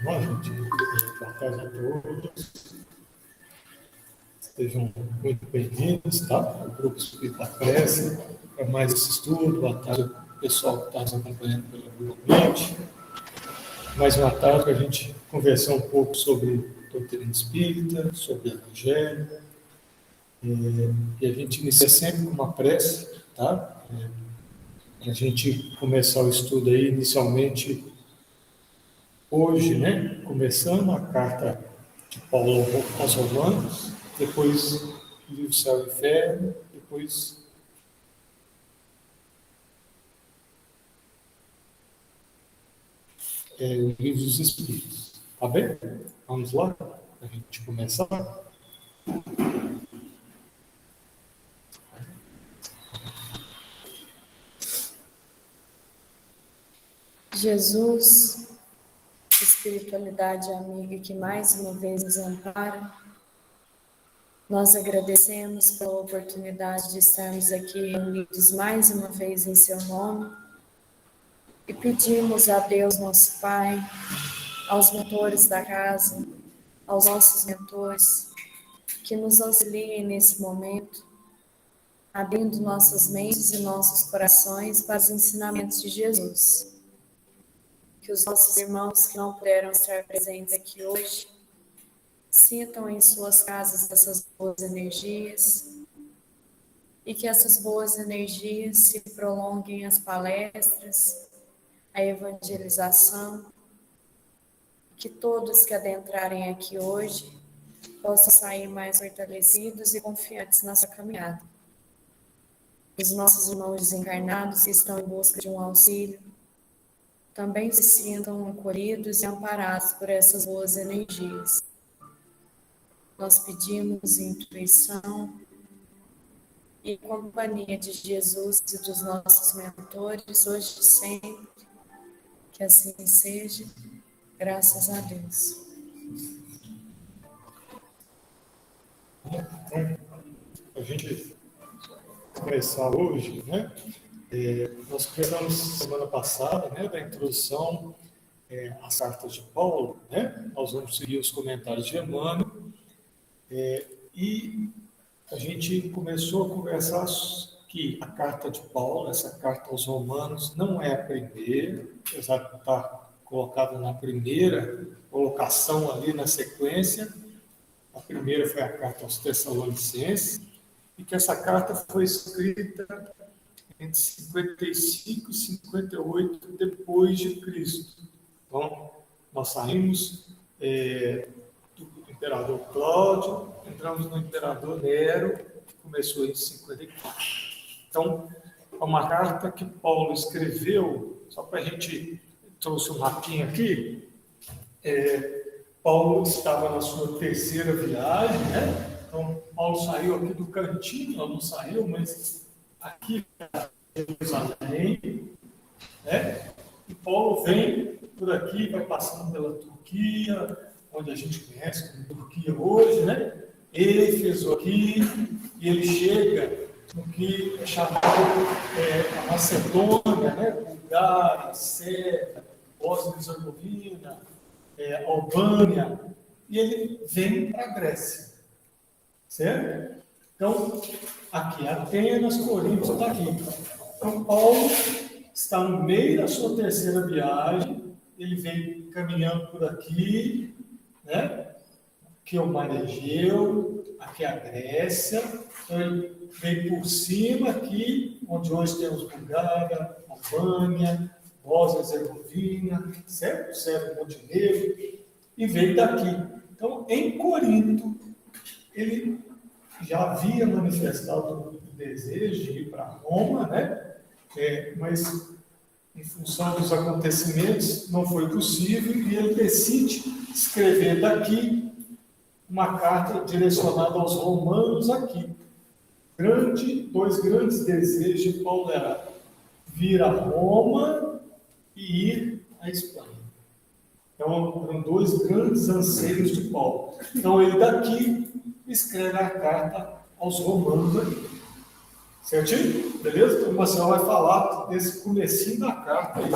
Bom, gente, boa tarde a todos. Sejam muito bem-vindos, tá? O Grupo Espírita da Prece, para mais esse estudo. Boa tarde ao pessoal que está nos acompanhando pelo Google Meet. Mais uma tarde para a gente conversar um pouco sobre doutrina espírita, sobre o Evangelho. E a gente inicia sempre com uma prece, tá? Para a gente começar o estudo aí, inicialmente, hoje, né? Começando a carta de Paulo aos Romanos, depois o livro Céu e Inferno, depois o livro dos Espíritos. Tá bem? Vamos lá, para a gente começar. Jesus, espiritualidade amiga que mais uma vez nos ampara, nós agradecemos pela oportunidade de estarmos aqui reunidos mais uma vez em seu nome e pedimos a Deus, nosso Pai, aos mentores da casa, aos nossos mentores, que nos auxiliem nesse momento, abrindo nossas mentes e nossos corações para os ensinamentos de Jesus. Que os nossos irmãos que não puderam estar presentes aqui hoje sintam em suas casas essas boas energias e que essas boas energias se prolonguem às palestras, à evangelização, que todos que adentrarem aqui hoje possam sair mais fortalecidos e confiantes na sua caminhada. Os nossos irmãos desencarnados que estão em busca de um auxílio também se sintam acolhidos e amparados por essas boas energias. Nós pedimos intuição e companhia de Jesus e dos nossos mentores, hoje e sempre, que assim seja, graças a Deus. Então, a gente começar hoje, né? Nós começamos semana passada, né, da introdução às cartas de Paulo, né? Nós vamos seguir os comentários de Emmanuel, e a gente começou a conversar que a carta de Paulo, essa carta aos Romanos, não é a primeira, apesar de estar colocada na primeira colocação ali na sequência. A primeira foi a carta aos Tessalonicenses, e que essa carta foi escrita entre 55 e 58 depois de Cristo. Então, nós saímos do imperador Cláudio, entramos no imperador Nero, que começou em 54. Então, é uma carta que Paulo escreveu, só para a gente trouxe um mapinha aqui. Paulo estava na sua terceira viagem, né? Então, Paulo saiu aqui do cantinho, não saiu, mas aqui Jerusalém, né? E Paulo vem por aqui, vai passando pela Turquia, onde a gente conhece como Turquia hoje, né? Éfeso aqui, e ele chega no que é chamado a Macedônia, né? Bulgária, Sérvia, Bósnia-Herzegovina, Albânia, e ele vem para a Grécia, certo? Então, aqui Atenas, Corinto está aqui. Então, Paulo está no meio da sua terceira viagem, ele vem caminhando por aqui, né? Aqui é o Mar Egeu, aqui é a Grécia, então ele vem por cima aqui, onde hoje temos Bulgária, Albânia, Bósnia-Herzegovina, certo? Sérvia, Montenegro, e veio daqui. Então, em Corinto, ele já havia manifestado o desejo de ir para Roma, né? Mas, em função dos acontecimentos, não foi possível, e ele decide escrever daqui uma carta direcionada aos romanos aqui. Dois grandes desejos de Paulo era vir a Roma e ir à Espanha. Então, eram dois grandes anseios de Paulo. Então, ele daqui escreve a carta aos romanos aqui. Certinho? Beleza? Então, o Marcelo vai falar desse comecinho da carta aí,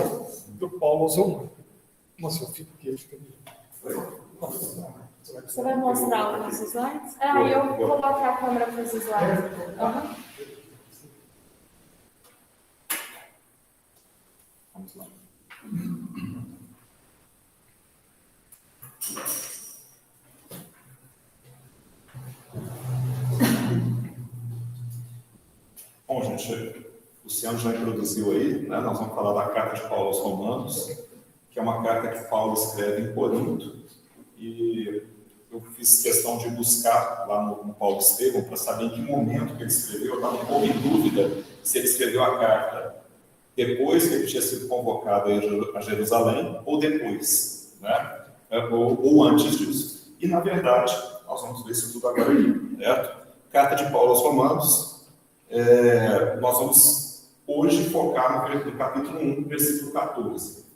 do Paulo aos romanos. Marcelo, fica aqui, fica aqui. Você vai mostrar os slides? Aí eu vou colocar a câmera para os slides. Uhum. Vamos lá. Bom, gente, o Luciano já introduziu aí, né? Nós vamos falar da carta de Paulo aos Romanos, que é uma carta que Paulo escreve em Corinto, e eu fiz questão de buscar lá no Paulo Estevão para saber em que momento que ele escreveu. Eu estava um pouco em dúvida se ele escreveu a carta depois que ele tinha sido convocado a Jerusalém ou depois, né? ou antes disso. E, na verdade, nós vamos ver isso tudo agora aqui, certo? Carta de Paulo aos Romanos. Nós vamos hoje focar no capítulo 1, versículo 14.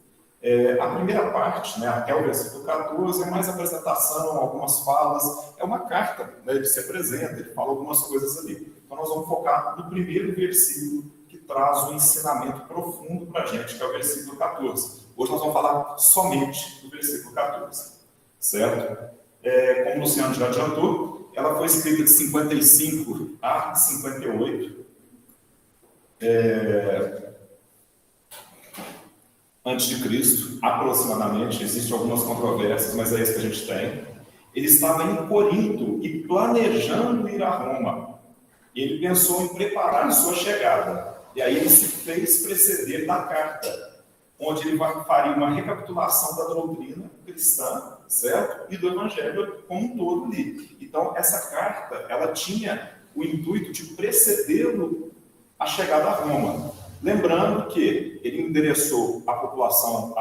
A primeira parte, né, até o versículo 14, é mais apresentação, algumas falas, é uma carta, né, ele se apresenta, ele fala algumas coisas ali. Então nós vamos focar no primeiro versículo, que traz um ensinamento profundo para a gente, que é o versículo 14. Hoje nós vamos falar somente do versículo 14, certo? Como o Luciano já adiantou, ela foi escrita de 55 a 58, antes de Cristo, aproximadamente. Existem algumas controvérsias, mas é isso que a gente tem. Ele estava em Corinto e planejando ir a Roma. E ele pensou em preparar sua chegada. E aí ele se fez preceder da carta, onde ele faria uma recapitulação da doutrina cristã, certo? E do evangelho como um todo ali. Então, essa carta, ela tinha o intuito de precedê-lo à chegada a Roma. Lembrando que ele endereçou a população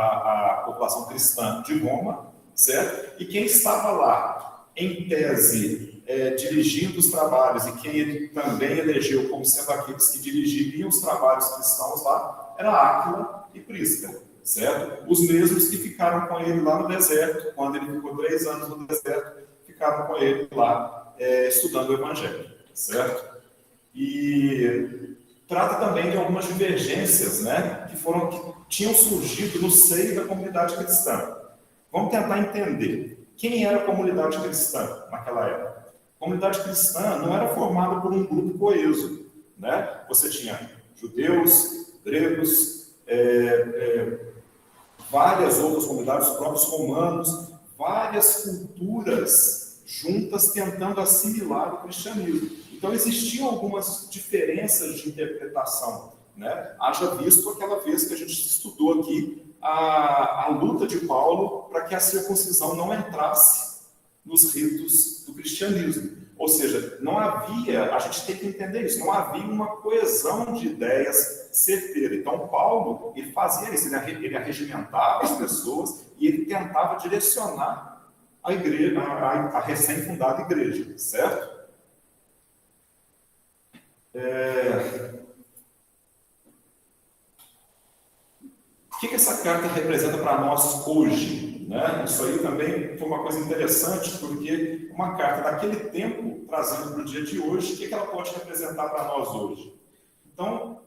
cristã de Roma, certo? E quem estava lá, em tese, dirigindo os trabalhos, e quem ele também elegeu como sendo aqueles que dirigiriam os trabalhos cristãos lá, era Áquila e Prisca, certo? Os mesmos que ficaram com ele lá no deserto, quando ele ficou 3 anos no deserto, ficaram com ele lá estudando o Evangelho, certo? E trata também de algumas divergências, né, que tinham surgido no seio da comunidade cristã. Vamos tentar entender quem era a comunidade cristã naquela época. A comunidade cristã não era formada por um grupo coeso, né? Você tinha judeus, gregos, várias outras comunidades, os próprios romanos, várias culturas juntas tentando assimilar o cristianismo. Então, existiam algumas diferenças de interpretação, né? Haja visto aquela vez que a gente estudou aqui a luta de Paulo para que a circuncisão não entrasse nos ritos do cristianismo. Ou seja, não havia, a gente tem que entender isso, não havia uma coesão de ideias certeira. Então, Paulo, ele fazia isso, ele arregimentava as pessoas e ele tentava direcionar a igreja, a recém-fundada igreja, certo? O que essa carta representa para nós hoje, né? Isso aí também foi uma coisa interessante, porque uma carta daquele tempo, trazendo para o dia de hoje, o que ela pode representar para nós hoje? Então,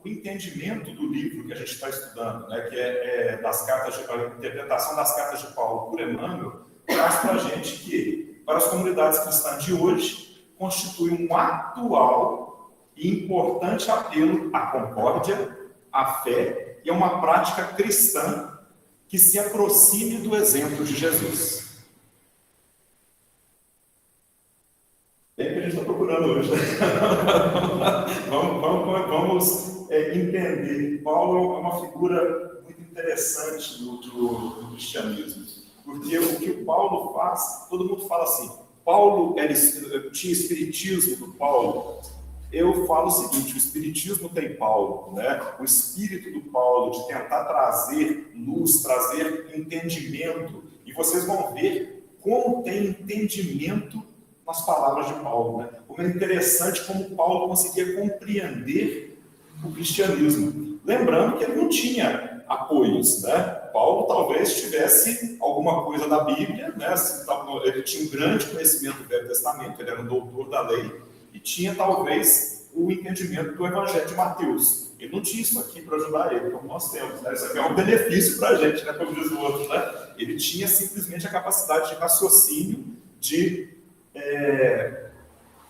o entendimento do livro que a gente está estudando, né, que é a interpretação das cartas de Paulo por Emmanuel, traz para a gente que, para as comunidades cristãs de hoje, constitui um atual e importante apelo à concórdia, à fé e a uma prática cristã que se aproxime do exemplo de Jesus. É o que a gente está procurando hoje. Vamos entender. Paulo é uma figura muito interessante do cristianismo, porque o que o Paulo faz, todo mundo fala assim, Paulo tinha espiritismo do Paulo. Eu falo o seguinte, o espiritismo tem Paulo, né? O espírito do Paulo de tentar trazer luz, trazer entendimento, e vocês vão ver como tem entendimento nas palavras de Paulo, né? Como é interessante como Paulo conseguia compreender o cristianismo. Lembrando que ele não tinha apoios, né? Paulo talvez tivesse alguma coisa da Bíblia, né? Ele tinha um grande conhecimento do Velho Testamento, ele era um doutor da lei, e tinha talvez o entendimento do Evangelho de Mateus. Ele não tinha isso aqui para ajudar ele, como nós temos, né? Isso aqui é um benefício para a gente, né? Como diz o outro, né? Ele tinha simplesmente a capacidade de raciocínio, de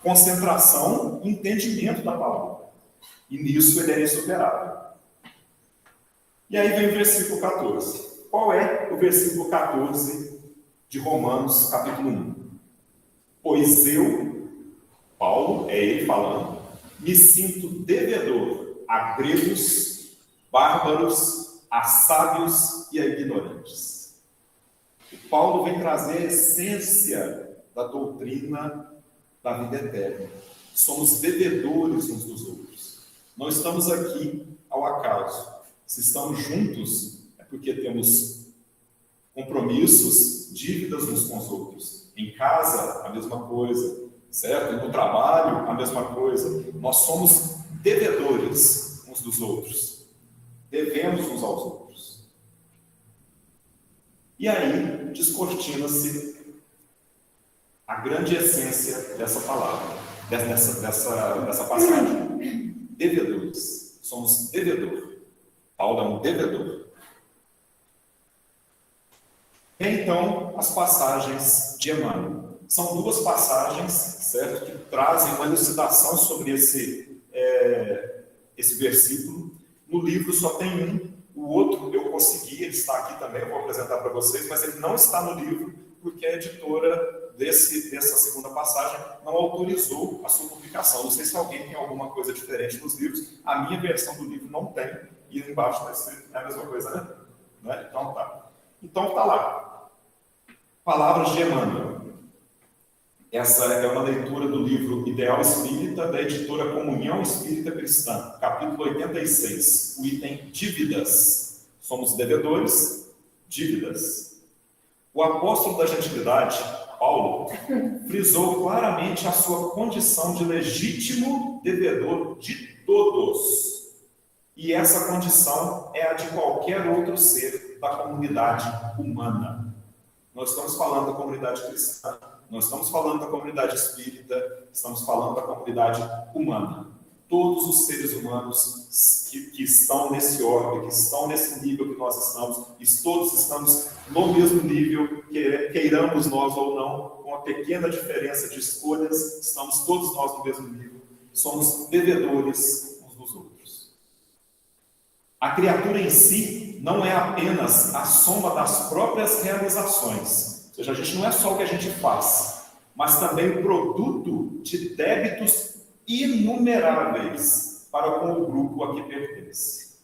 concentração e entendimento da palavra. E nisso ele era insuperável. E aí vem o versículo 14. Qual é o versículo 14 de Romanos, capítulo 1? Pois eu, Paulo, é ele falando, me sinto devedor a gregos, bárbaros, a sábios e a ignorantes. E Paulo vem trazer a essência da doutrina da vida eterna. Somos devedores uns dos outros. Não estamos aqui ao acaso. Se estamos juntos, é porque temos compromissos, dívidas uns com os outros. Em casa, a mesma coisa, certo? No trabalho, a mesma coisa. Nós somos devedores uns dos outros. Devemos uns aos outros. E aí, descortina-se a grande essência dessa palavra, dessa passagem. Devedores. Somos devedor. Paulo é um devedor. E então, as passagens de Emmanuel. São duas passagens, certo, que trazem uma elucidação sobre esse versículo. No livro só tem um, o outro eu consegui, ele está aqui também, eu vou apresentar para vocês, mas ele não está no livro, porque a editora dessa segunda passagem não autorizou a sua publicação. Não sei se alguém tem alguma coisa diferente nos livros, a minha versão do livro não tem, e embaixo está escrito, é a mesma coisa, né? Então tá. Então tá lá. Palavras de Emmanuel. Essa é uma leitura do livro Ideal Espírita, da editora Comunhão Espírita Cristã, capítulo 86, o item dívidas. Somos devedores, dívidas. O apóstolo da gentilidade, Paulo, frisou claramente a sua condição de legítimo devedor de todos. E essa condição é a de qualquer outro ser da comunidade humana. Nós estamos falando da comunidade cristã, nós estamos falando da comunidade espírita, estamos falando da comunidade humana. Todos os seres humanos que estão nesse orbe, que estão nesse nível que nós estamos, e todos estamos no mesmo nível, queiramos nós ou não, com uma pequena diferença de escolhas, estamos todos nós no mesmo nível, somos devedores uns dos outros. A criatura em si não é apenas a soma das próprias realizações, ou seja, a gente não é só o que a gente faz, mas também o produto de débitos inumeráveis para com o grupo a que pertence.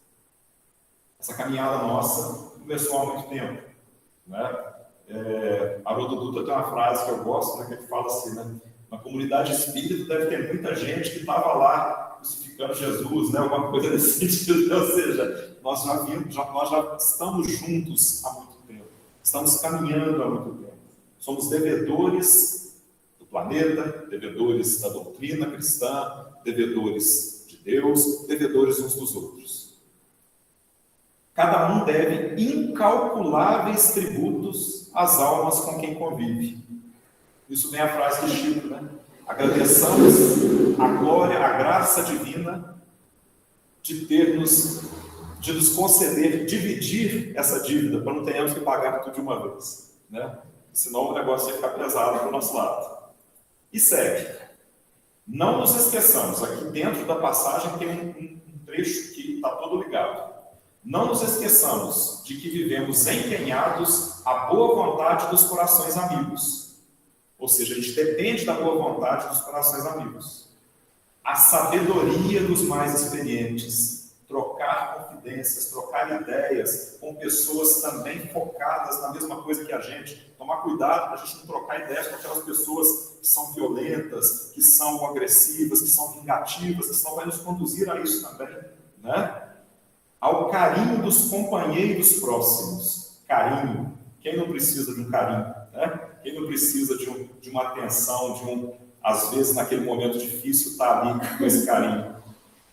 Essa caminhada nossa começou há muito tempo, né? Haroldo Dutra tem uma frase que eu gosto, né, que ele fala assim, né? Na comunidade espírita deve ter muita gente que estava lá crucificando Jesus, né? Alguma coisa desse sentido. Ou seja, nós já estamos juntos há muito tempo, estamos caminhando há muito tempo, somos devedores do planeta, devedores da doutrina cristã, devedores de Deus, devedores uns dos outros. Cada um deve incalculáveis tributos às almas com quem convive. Isso vem a frase do Chico, né? Agradeçamos a glória, a graça divina de nos conceder, dividir essa dívida, para não tenhamos que pagar tudo de uma vez, né? Senão o negócio ia ficar pesado para o nosso lado. E segue. Não nos esqueçamos, aqui dentro da passagem tem um trecho que está todo ligado. Não nos esqueçamos de que vivemos empenhados à boa vontade dos corações amigos. Ou seja, a gente depende da boa vontade dos corações amigos. A sabedoria dos mais experientes. Trocar confidências, trocar ideias com pessoas também focadas na mesma coisa que a gente. Tomar cuidado para a gente não trocar ideias com aquelas pessoas que são violentas, que são agressivas, que são vingativas, que senão vai nos conduzir a isso também, né? Ao carinho dos companheiros próximos. Carinho. Quem não precisa de um carinho, né? Quem não precisa de uma atenção, às vezes naquele momento difícil, está ali com esse carinho.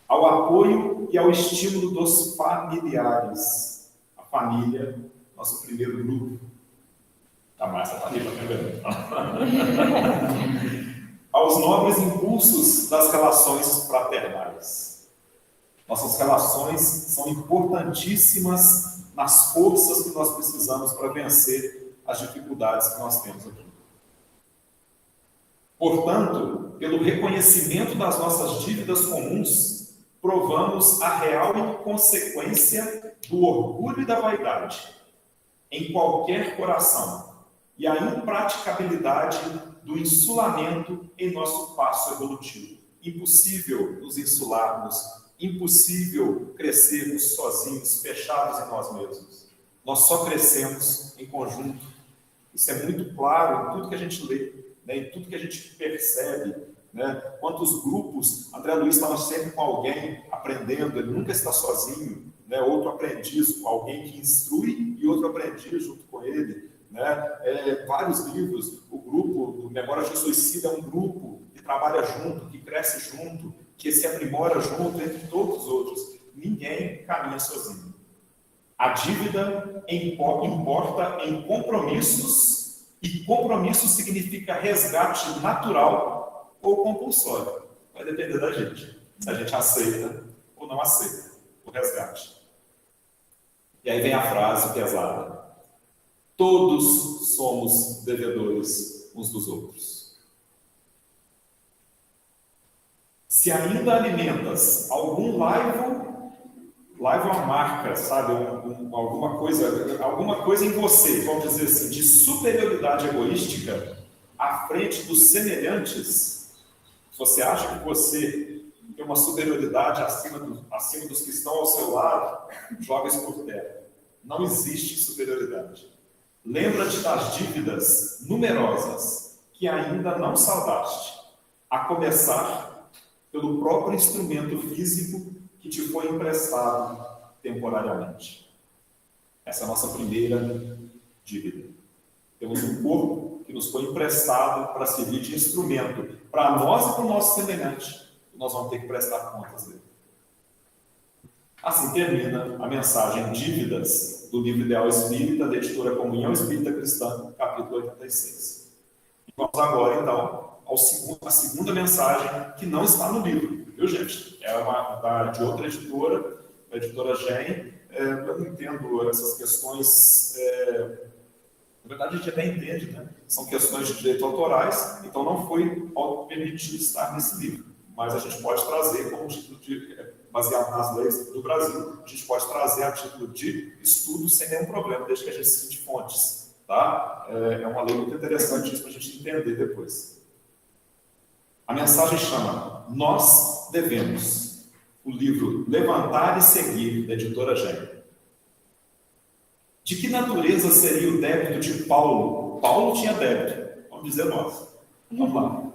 Ao apoio e ao estímulo dos familiares. A família, nosso primeiro grupo. A Márcia está ali, tá vendo? aos nobres impulsos das relações fraternais. Nossas relações são importantíssimas nas forças que nós precisamos para vencer as dificuldades que nós temos aqui. Portanto, pelo reconhecimento das nossas dívidas comuns, provamos a real inconsequência do orgulho e da vaidade em qualquer coração e a impraticabilidade do insulamento em nosso passo evolutivo. Impossível nos insularmos, impossível crescermos sozinhos, fechados em nós mesmos. Nós só crescemos em conjunto. Isso é muito claro em tudo que a gente lê, né, em tudo que a gente percebe. Né? Quantos grupos, André Luiz estava sempre com alguém aprendendo, ele nunca está sozinho. Né? Outro aprendiz, alguém que instrui e outro aprendiz junto com ele. Né? Vários livros, o grupo do Memória de Suicida é um grupo que trabalha junto, que cresce junto, que se aprimora junto, entre todos os outros. Ninguém caminha sozinho. A dívida importa em compromissos, e compromisso significa resgate natural ou compulsório. Vai depender da gente, se a gente aceita ou não aceita o resgate. E aí vem a frase pesada. Todos somos devedores uns dos outros. Se ainda alimentas algum laivo é uma marca, sabe? Alguma coisa em você, vamos dizer assim, de superioridade egoística à frente dos semelhantes, se você acha que você tem uma superioridade acima dos que estão ao seu lado, joga isso por terra. Não existe superioridade. Lembra-te das dívidas numerosas que ainda não saldaste, a começar pelo próprio instrumento físico que te foi emprestado temporariamente. Essa é a nossa primeira dívida. Temos um corpo que nos foi emprestado para servir de instrumento para nós e para o nosso semelhante. Nós vamos ter que prestar contas dele. Assim termina a mensagem Dívidas do Livro Ideal Espírita, da editora Comunhão Espírita Cristã, capítulo 86. E vamos agora, então, à segunda mensagem que não está no livro, viu, gente? É de outra editora, a editora Gen. Eu não entendo essas questões. Na verdade, a gente até entende, né? São questões de direitos autorais, então não foi permitido estar nesse livro. Mas a gente pode trazer como título baseado nas leis do Brasil, a gente pode trazer a título de estudo sem nenhum problema, desde que a gente cite fontes. Tá? É uma lei muito interessante isso para a gente entender depois. A mensagem chama Nós Devemos, o livro Levantar e Seguir, da editora Gen. De que natureza seria o débito de Paulo? Paulo tinha débito, vamos dizer nós. Vamos lá.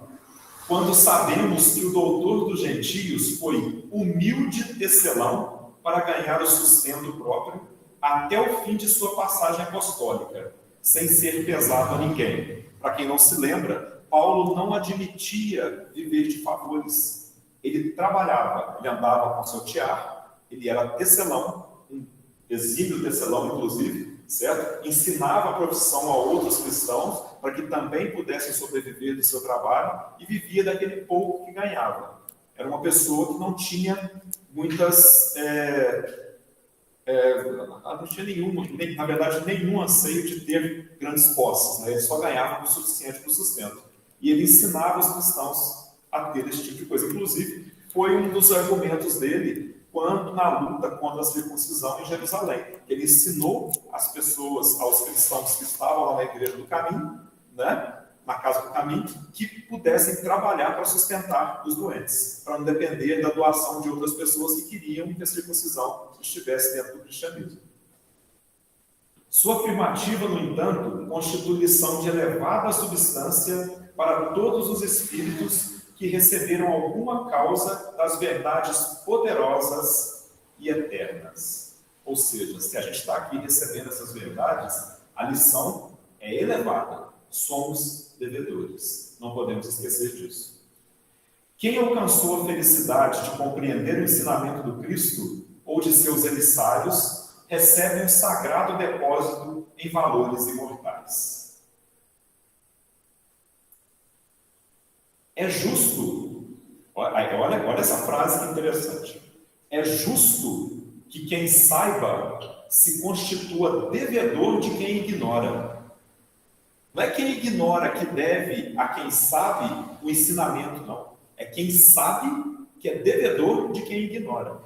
Quando sabemos que o doutor dos gentios foi humilde tecelão para ganhar o sustento próprio até o fim de sua passagem apostólica, sem ser pesado a ninguém. Para quem não se lembra, Paulo não admitia viver de favores. Ele trabalhava, ele andava com seu tiar, ele era tecelão, um exímio tecelão, inclusive, certo? Ensinava a profissão a outros cristãos para que também pudessem sobreviver do seu trabalho e vivia daquele pouco que ganhava. Era uma pessoa que não tinha muitas... não tinha na verdade, nenhum anseio de ter grandes posses. Né? Ele só ganhava o suficiente para o sustento. E ele ensinava os cristãos a ter esse tipo de coisa. Inclusive, foi um dos argumentos dele quando na luta contra a circuncisão em Jerusalém. Ele ensinou as pessoas, aos cristãos que estavam lá na igreja do caminho, né, na casa do caminho, que pudessem trabalhar para sustentar os doentes, para não depender da doação de outras pessoas que queriam que a circuncisão estivesse dentro do cristianismo. Sua afirmativa, no entanto, constitui lição de elevada substância para todos os espíritos que receberam alguma causa das verdades poderosas e eternas. Ou seja, se a gente está aqui recebendo essas verdades, a lição é elevada. Somos devedores. Não podemos esquecer disso. Quem alcançou a felicidade de compreender o ensinamento do Cristo ou de seus emissários, recebe um sagrado depósito em valores imortais. É justo, olha essa frase que interessante. É justo que quem saiba se constitua devedor de quem ignora. Não é quem ignora que deve a quem sabe o ensinamento, não. É quem sabe que é devedor de quem ignora.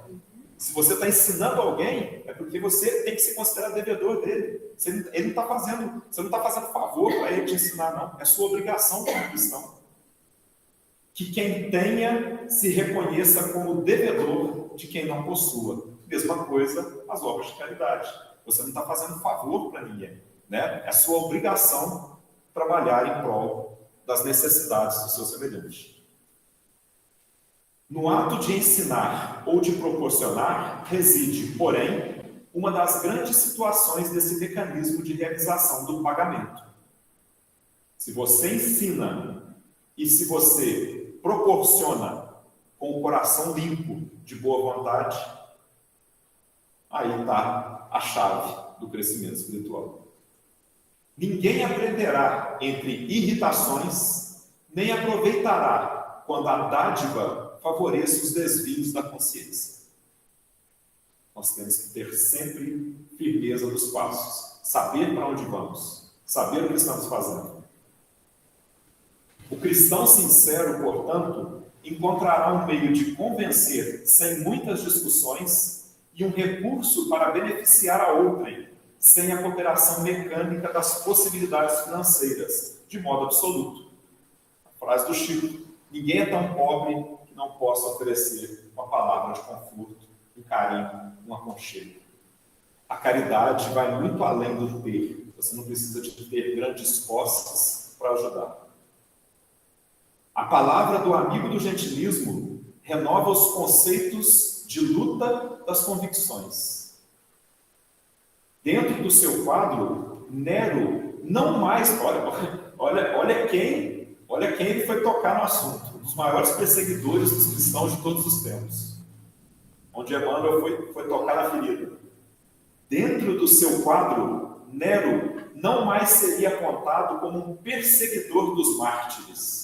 Se você está ensinando alguém, é porque você tem que se considerar devedor dele. Ele não está fazendo, você não está fazendo favor para ele te ensinar, não. É sua obrigação como cristão. Que quem tenha se reconheça como devedor de quem não possua. Mesma coisa as obras de caridade. Você não está fazendo favor para ninguém, né? É sua obrigação trabalhar em prol das necessidades do seu semelhante. No ato de ensinar ou de proporcionar reside, porém, uma das grandes situações desse mecanismo de realização do pagamento. Se você ensina e se você proporciona com o coração limpo, de boa vontade, aí está a chave do crescimento espiritual. Ninguém aprenderá entre irritações, nem aproveitará quando a dádiva favoreça os desvios da consciência. Nós temos que ter sempre firmeza dos passos, saber para onde vamos, saber o que estamos fazendo. O cristão sincero, portanto, encontrará um meio de convencer sem muitas discussões e um recurso para beneficiar a outrem, sem a cooperação mecânica das possibilidades financeiras, de modo absoluto. A frase do Chico: ninguém é tão pobre que não possa oferecer uma palavra de conforto, um carinho, um aconchego. A caridade vai muito além do ter. Você não precisa de ter grandes posses para ajudar. A palavra do amigo do gentilismo renova os conceitos de luta das convicções. Dentro do seu quadro, Nero não mais... Olha quem ele foi tocar no assunto. Um dos maiores perseguidores dos cristãos de todos os tempos. Onde Emmanuel foi tocar na ferida. Dentro do seu quadro, Nero não mais seria apontado como um perseguidor dos mártires,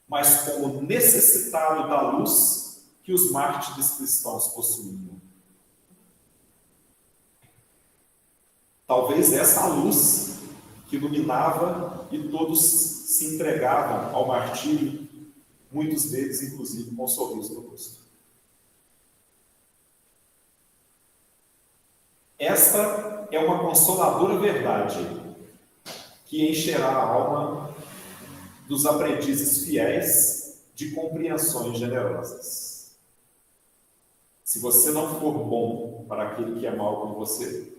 mas como necessitado da luz que os mártires cristãos possuíam. Talvez essa luz que iluminava e todos se entregavam ao martírio, muitos deles, inclusive, com um sorriso no rosto. Esta é uma consoladora verdade que encherá a alma dos aprendizes fiéis de compreensões generosas. Se você não for bom para aquele que é mal com você,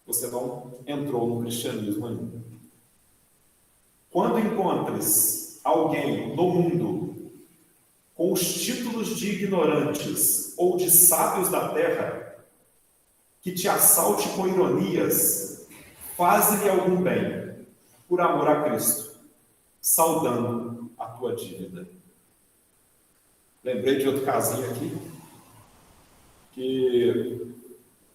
você não entrou no cristianismo ainda. Quando encontres alguém no mundo com os títulos de ignorantes ou de sábios da terra, que te assalte com ironias, faze-lhe algum bem, por amor a Cristo, saudando a tua dívida. Lembrei de outro casinho aqui, que,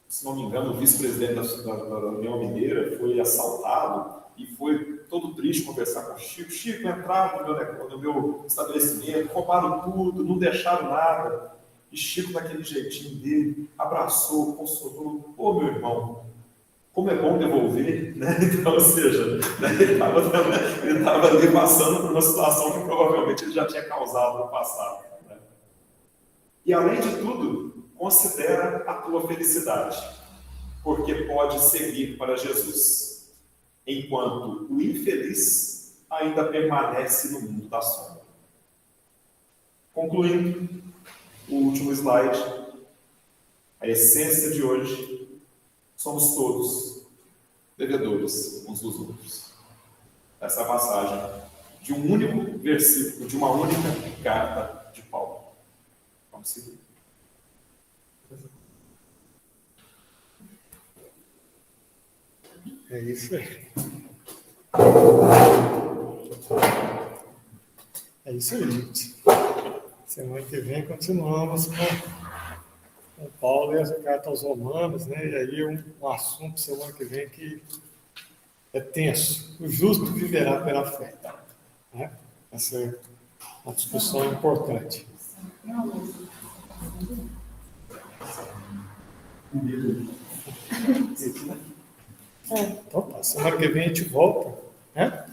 se não me engano, o vice-presidente da União Mineira foi assaltado e foi todo triste conversar com o Chico. Chico, entraram no meu estabelecimento, roubaram tudo, não deixaram nada. E Chico, daquele jeitinho dele, abraçou, consolou. Ô, meu irmão, como é bom devolver, né? Então, ou seja, né? Ele estava ali passando por uma situação que provavelmente ele já tinha causado no passado. Né? E, além de tudo, considera a tua felicidade, porque pode seguir para Jesus, enquanto o infeliz ainda permanece no mundo da sombra. Concluindo, o último slide, a essência de hoje, somos todos devedores uns dos outros. Essa é a passagem de um único versículo, de uma única carta de Paulo. Vamos seguir. É isso aí. É isso aí, gente. Semana que vem continuamos com Paulo e a carta aos Romanos, né? E aí um assunto semana que vem que é tenso. O justo viverá pela fé. Né? Essa é uma discussão importante. Então, tá, semana que vem a gente volta. Né?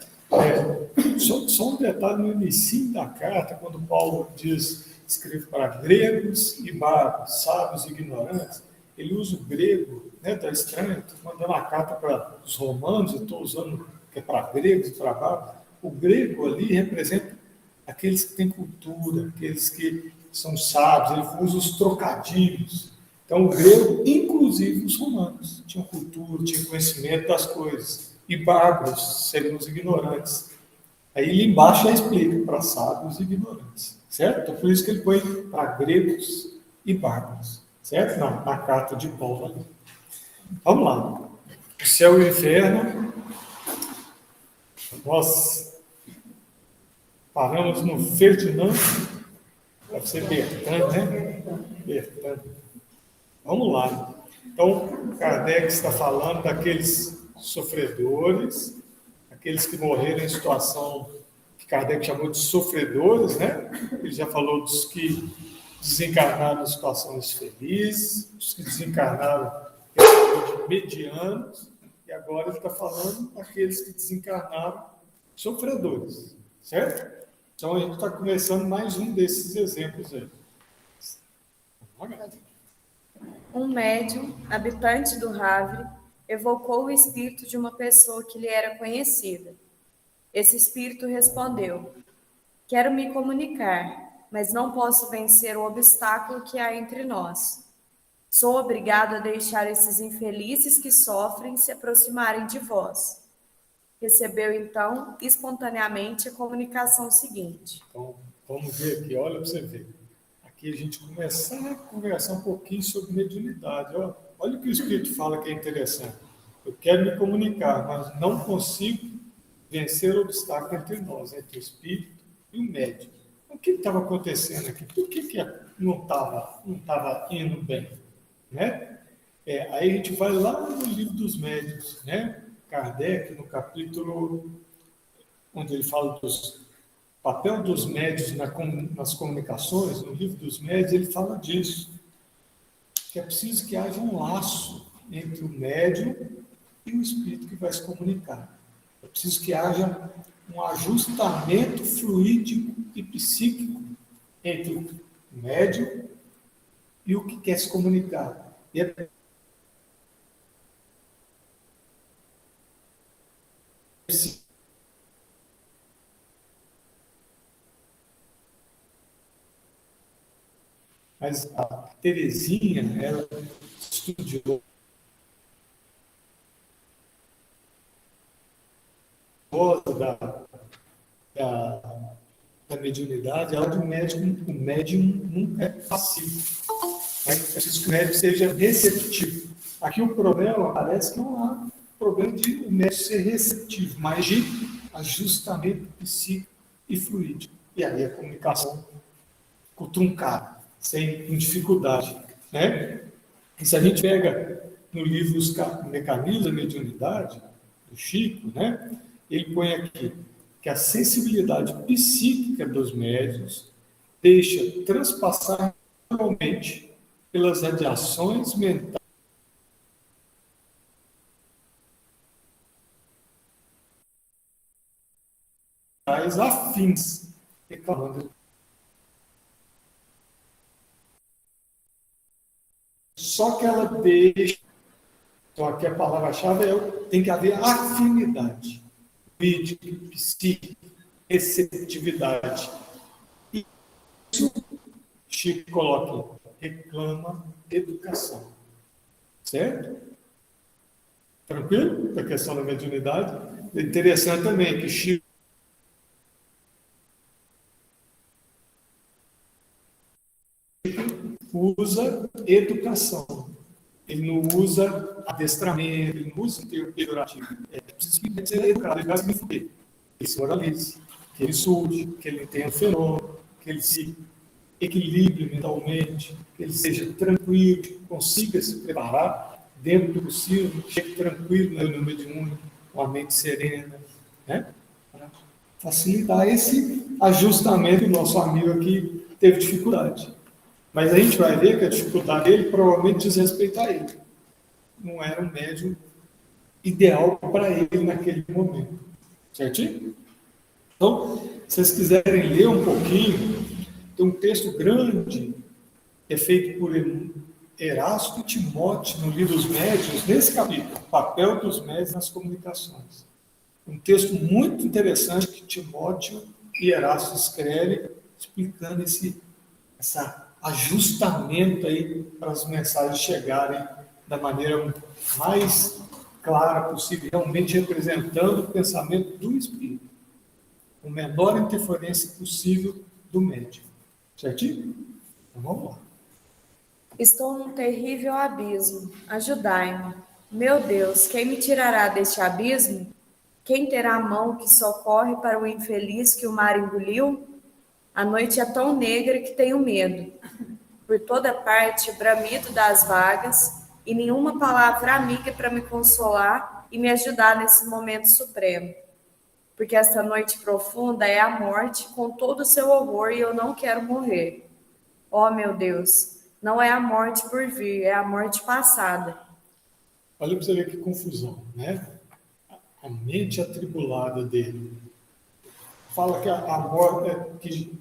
Só um detalhe no início da carta, quando Paulo diz, escreve para gregos e bárbaros, sábios e ignorantes, ele usa o grego, né? Está estranho, estou mandando a carta para os romanos, eu estou usando que é para gregos e para bárbaros. O grego ali representa aqueles que têm cultura, aqueles que são sábios, ele usa os trocadilhos. Então, o grego, inclusive os romanos, tinham cultura, tinham conhecimento das coisas. E bárbaros seriam os ignorantes. Aí, ali embaixo, já explica para sábios e ignorantes. Certo? Então, por isso que ele põe para gregos e bárbaros. Certo? Na carta de Paulo ali. Vamos lá. O céu e o inferno. Nós paramos no Ferdinando. Deve ser Bertrand, né? Bertrand. Vamos lá. Então, Kardec está falando daqueles sofredores, aqueles que morreram em situação que Kardec chamou de sofredores, né? Ele já falou dos que desencarnaram em situações felizes, os que desencarnaram de medianos, e agora ele está falando daqueles que desencarnaram sofredores, certo? Então, a gente está começando mais um desses exemplos aí. Um médium, habitante do Havre, evocou o espírito de uma pessoa que lhe era conhecida. Esse espírito respondeu: quero me comunicar, mas não posso vencer o obstáculo que há entre nós. Sou obrigado a deixar esses infelizes que sofrem se aproximarem de vós. Recebeu, então, espontaneamente a comunicação seguinte. Então, vamos ver aqui, olha para você ver. Aqui a gente começar a conversar um pouquinho sobre mediunidade. Olha o que o Espírito fala que é interessante. Eu quero me comunicar, mas não consigo vencer o obstáculo entre nós, entre o Espírito e o médium. O que estava acontecendo aqui? Por que não estava indo bem? Né? Aí a gente vai lá no livro dos médiuns, né? Kardec, no capítulo onde ele fala dos papel dos médiuns nas comunicações, no livro dos médiuns, ele fala disso, que é preciso que haja um laço entre o médium e o espírito que vai se comunicar. É preciso que haja um ajustamento fluídico e psíquico entre o médium e o que quer se comunicar. E é mas a Terezinha, ela estudiosa da mediunidade, ela de o médium nunca é passivo. É preciso que o médium seja receptivo. Aqui o problema parece que não há problema de o médium ser receptivo, mas de ajustamento psíquico e fluídico. E aí a comunicação ficou truncada, sem dificuldade. Né? E se a gente pega no livro Os Mecanismos da Mediunidade, do Chico, né? Ele põe aqui que a sensibilidade psíquica dos médiuns deixa transpassar normalmente pelas radiações mentais afins, reclamando. Só que ela deixa. Então, aqui a palavra-chave tem que haver afinidade, fluídico, psíquico, receptividade. E isso, Chico coloca, reclama educação. Certo? Tranquilo? A questão da mediunidade. É interessante também que Chico usa educação. Ele não usa adestramento, ele não usa termo pejorativo. É preciso ser educado, ele vai significar que ele se moralize, que ele estude, que ele tenha fenômeno, que ele se equilibre mentalmente, que ele seja tranquilo, que consiga se preparar dentro do possível, chegue tranquilo no mediúnico, com a mente serena. Né? facilitar esse ajustamento que o nosso amigo aqui teve dificuldade. Mas a gente vai ver que a dificuldade dele provavelmente diz respeito a ele. Não era um médium ideal para ele naquele momento. Certinho? Então, se vocês quiserem ler um pouquinho, tem um texto grande, que é feito por Erasto e Timóteo, no livro dos Médiuns, nesse capítulo, papel dos médiuns nas comunicações. Um texto muito interessante que Timóteo e Erasto escrevem, explicando esse ajustamento aí para as mensagens chegarem da maneira mais clara possível, realmente representando o pensamento do Espírito, com a menor interferência possível do médium. Certinho? Então vamos lá. Estou num terrível abismo. Ajudai-me. Meu Deus, quem me tirará deste abismo? Quem terá a mão que socorre para o infeliz que o mar engoliu? A noite é tão negra que tenho medo. Por toda parte, bramido das vagas, e nenhuma palavra amiga para me consolar e me ajudar nesse momento supremo. Porque esta noite profunda é a morte com todo o seu horror e eu não quero morrer. Oh, meu Deus, não é a morte por vir, é a morte passada. Olha para você ver que confusão, né? A mente atribulada dele. Fala que a morte é que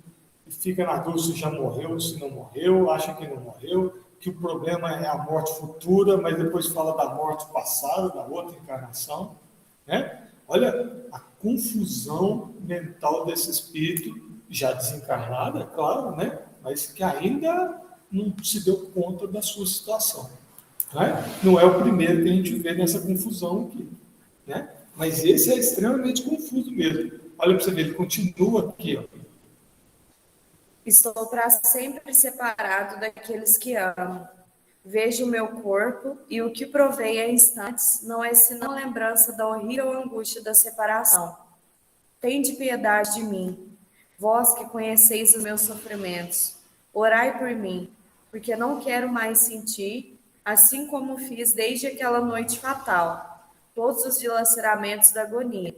fica na dúvida se já morreu, se não morreu, acha que não morreu, que o problema é a morte futura, mas depois fala da morte passada, da outra encarnação, né? Olha a confusão mental desse espírito, já desencarnado, é claro, né? Mas que ainda não se deu conta da sua situação. Né? Não é o primeiro que a gente vê nessa confusão aqui. Né? Mas esse é extremamente confuso mesmo. Olha para você ver, ele continua aqui. Ó. Estou para sempre separado daqueles que amo. Vejo o meu corpo e o que provei a instantes não é senão lembrança da horrível angústia da separação. Tende piedade de mim, vós que conheceis os meus sofrimentos. Orai por mim, porque não quero mais sentir, assim como fiz desde aquela noite fatal, todos os dilaceramentos da agonia.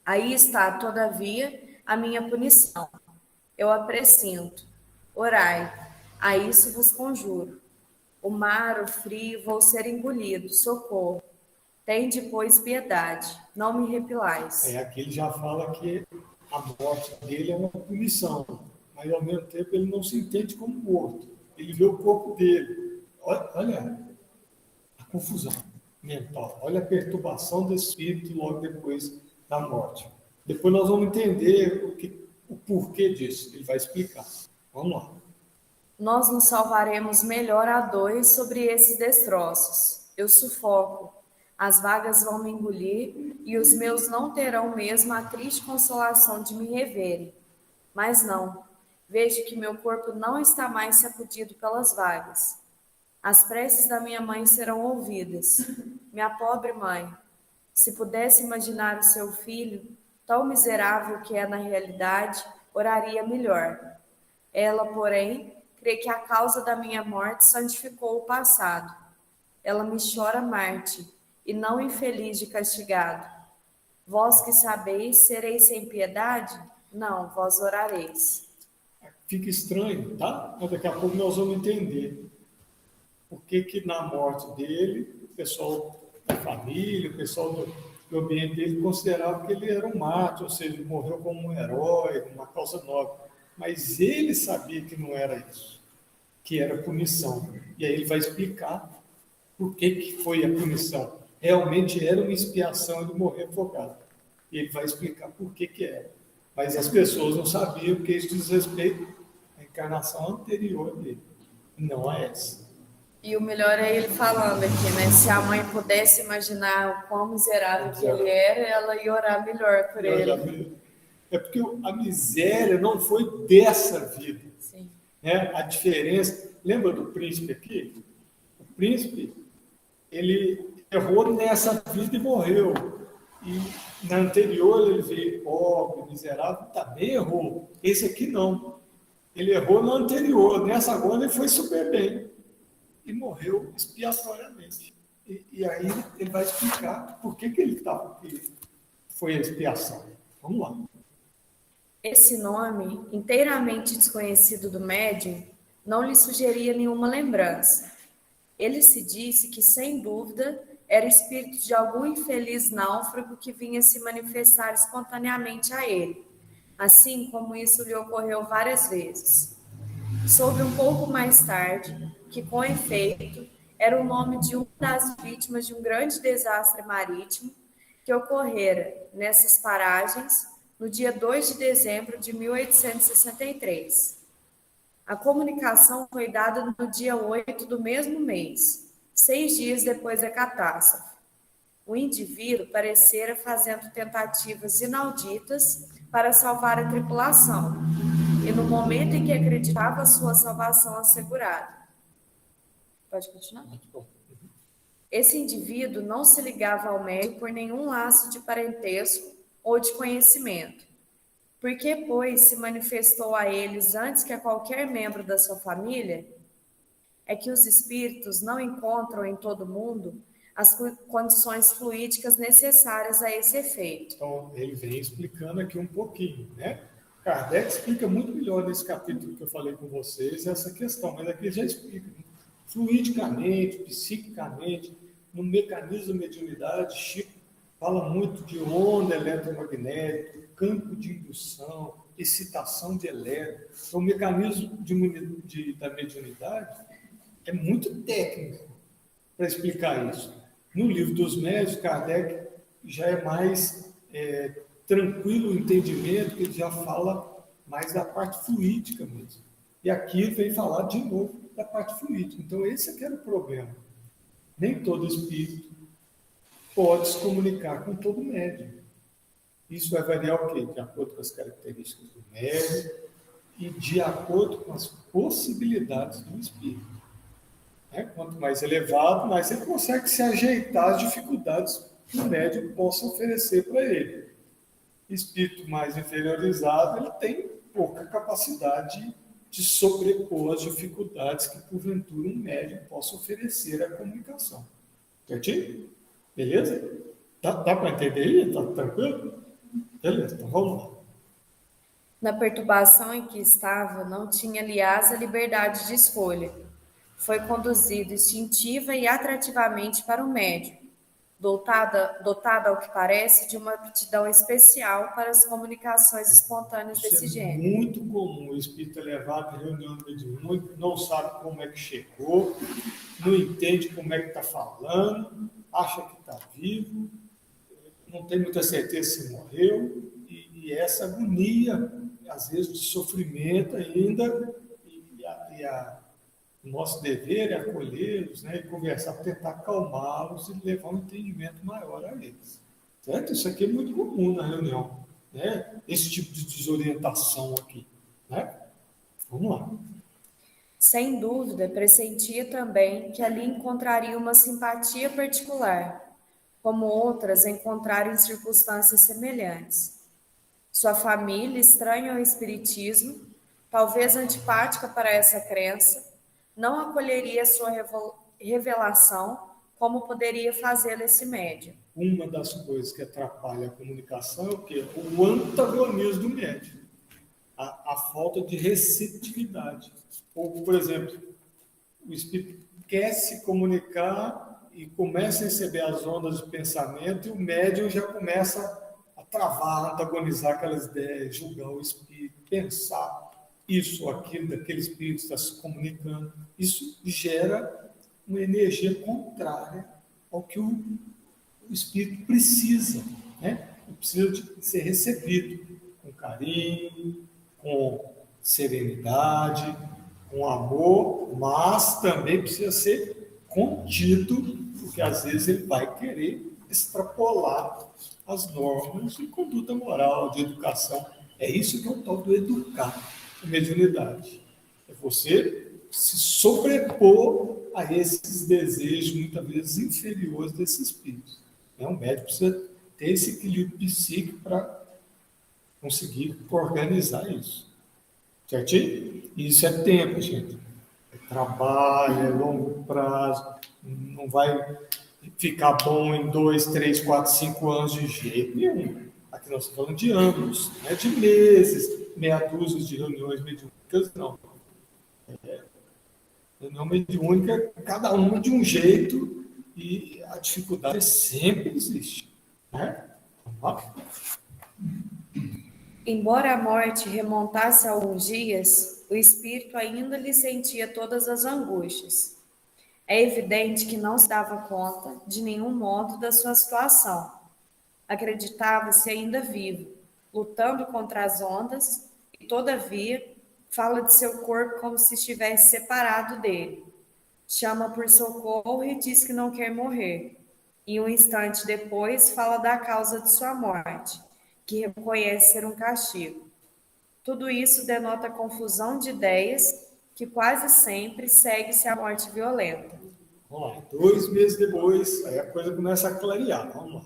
Aí está, todavia, a minha punição. Eu a pressinto. Orai, a isso vos conjuro. O mar, o frio, vou ser engolido, socorro. Tende, pois, piedade, não me repilais. Aqui ele já fala que a morte dele é uma punição, mas ao mesmo tempo ele não se entende como morto. Ele vê o corpo dele. Olha a confusão mental, olha a perturbação do espírito logo depois da morte. Depois nós vamos entender o porquê disso, ele vai explicar. Vamos lá. Nós nos salvaremos melhor a dois sobre esses destroços. Eu sufoco, as vagas vão me engolir, e os meus não terão mesmo a triste consolação de me reverem. Mas não, vejo que meu corpo não está mais sacudido pelas vagas. As preces da minha mãe serão ouvidas. Minha pobre mãe, se pudesse imaginar o seu filho, tão miserável que é na realidade, oraria melhor. Ela, porém, crê que a causa da minha morte santificou o passado. Ela me chora Marte, e não infeliz de castigado. Vós que sabeis, sereis sem piedade? Não, vós orareis. Fica estranho, tá? Mas daqui a pouco nós vamos entender por que na morte dele, o pessoal da família, o pessoal do ambiente dele considerava que ele era um mártir, ou seja, ele morreu como um herói, uma causa nobre. Mas ele sabia que não era isso, que era punição. E aí ele vai explicar por que foi a punição. Realmente era uma expiação ele morrer afogado. E ele vai explicar por que era. Mas as pessoas não sabiam que isso diz respeito à encarnação anterior dele, não a essa. E o melhor é ele falando aqui, né? Se a mãe pudesse imaginar o quão miserável que ele era, ela ia orar melhor por ele. É porque a miséria não foi dessa vida. Sim. Né? A diferença... Lembra do príncipe aqui? O príncipe, ele errou nessa vida e morreu. E na anterior ele veio pobre, miserável, também errou. Esse aqui não. Ele errou na anterior. Nessa agora ele foi super bem. E morreu expiatoriamente. E aí ele vai explicar por que ele estava aqui. Foi a expiação. Vamos lá. Esse nome, inteiramente desconhecido do médium, não lhe sugeria nenhuma lembrança. Ele se disse que, sem dúvida, era espírito de algum infeliz náufrago que vinha se manifestar espontaneamente a ele, assim como isso lhe ocorreu várias vezes. Soube um pouco mais tarde que, com efeito, era o nome de uma das vítimas de um grande desastre marítimo que ocorrera nessas paragens no dia 2 de dezembro de 1863. A comunicação foi dada no dia 8 do mesmo mês, 6 dias depois da catástrofe. O indivíduo parecera fazendo tentativas inauditas para salvar a tripulação, e no momento em que acreditava sua salvação assegurada. Pode continuar? Muito bom. Esse indivíduo não se ligava ao médium por nenhum laço de parentesco ou de conhecimento. Porque, pois, se manifestou a eles antes que a qualquer membro da sua família, é que os espíritos não encontram em todo mundo as condições fluídicas necessárias a esse efeito. Então, ele vem explicando aqui um pouquinho, né? Kardec explica muito melhor nesse capítulo que eu falei com vocês essa questão, mas aqui ele já explica, né? Fluidicamente, psiquicamente, no mecanismo da mediunidade. Chico fala muito de onda eletromagnética, campo de indução, excitação de elétron. Então, o mecanismo da mediunidade é muito técnico para explicar isso. No livro dos médiuns, Kardec já é mais tranquilo o entendimento, ele já fala mais da parte fluídica mesmo. E aqui ele vem falar de novo da parte fluídica. Então, esse aqui era o problema. Nem todo espírito pode se comunicar com todo médium. Isso vai variar o quê? De acordo com as características do médium e de acordo com as possibilidades do espírito. Quanto mais elevado, mais ele consegue se ajeitar às dificuldades que o médium possa oferecer para ele. Espírito mais inferiorizado, ele tem pouca capacidade de sobrepor as dificuldades que, porventura, um médium possa oferecer à comunicação. Certinho? Beleza? Dá para entender aí? Tá tranquilo? Beleza, então vamos lá. Na perturbação em que estava, não tinha, aliás, a liberdade de escolha. Foi conduzido instintiva e atrativamente para o médium, dotada, ao que parece, de uma aptidão especial para as comunicações espontâneas desse gênero. É muito comum o espírito elevado em reunião mediúnica, não sabe como é que chegou, não entende como é que está falando, acha que está vivo, não tem muita certeza se morreu, e essa agonia, às vezes, de sofrimento ainda, o nosso dever é acolhê-los, né, e conversar, tentar acalmá-los e levar um entendimento maior a eles. Certo? Isso aqui é muito comum na reunião, né? Esse tipo de desorientação aqui. Né? Vamos lá. Sem dúvida, pressentia também que ali encontraria uma simpatia particular, como outras encontraram em circunstâncias semelhantes. Sua família, estranha ao espiritismo, talvez antipática para essa crença, não acolheria sua revelação como poderia fazê-lo esse médium. Uma das coisas que atrapalha a comunicação é o quê? O antagonismo do médium. A falta de receptividade. Ou, por exemplo, o espírito quer se comunicar e começa a receber as ondas de pensamento e o médium já começa a travar, antagonizar aquelas ideias, julgar o espírito, pensar isso ou aquilo daquele espírito está se comunicando. Isso gera uma energia contrária ao que o espírito precisa, né? Ele precisa de ser recebido com carinho, com serenidade, com amor, mas também precisa ser contido, porque às vezes ele vai querer extrapolar as normas de conduta moral, de educação. É isso que é o tal do educar a mediunidade. É você se sobrepor a esses desejos, muitas vezes inferiores desses espíritos. Um médico precisa ter esse equilíbrio psíquico para conseguir organizar isso. Certinho? E isso é tempo, gente. É trabalho, é longo prazo, não vai ficar bom em 2, 3, 4, 5 anos de jeito nenhum. Aqui nós estamos falando de anos, não é de meses, meia dúzia de reuniões mediúnicas, não. Reunião mediúnica, cada uma de um jeito, e a dificuldade sempre existe. Né? Vamos lá? Embora a morte remontasse a alguns dias, o espírito ainda lhe sentia todas as angústias. É evidente que não se dava conta, de nenhum modo, da sua situação. Acreditava-se ainda vivo, lutando contra as ondas, e, todavia, fala de seu corpo como se estivesse separado dele. Chama por socorro e diz que não quer morrer. E um instante depois fala da causa de sua morte, que reconhece ser um castigo. Tudo isso denota confusão de ideias que quase sempre segue-se à morte violenta. Vamos lá, 2 meses depois, aí a coisa começa a clarear. Vamos lá.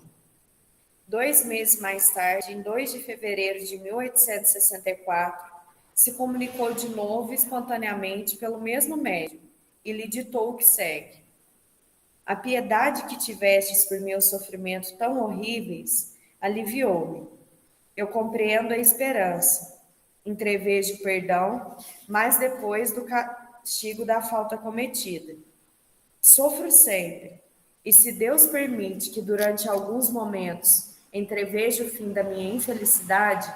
2 meses mais tarde, em 2 de fevereiro de 1864, se comunicou de novo espontaneamente pelo mesmo médium e lhe ditou o que segue. A piedade que tivestes por meus sofrimentos tão horríveis aliviou-me. Eu compreendo a esperança, entrevejo o perdão, mas depois do castigo da falta cometida. Sofro sempre, e se Deus permite que durante alguns momentos entreveja o fim da minha infelicidade,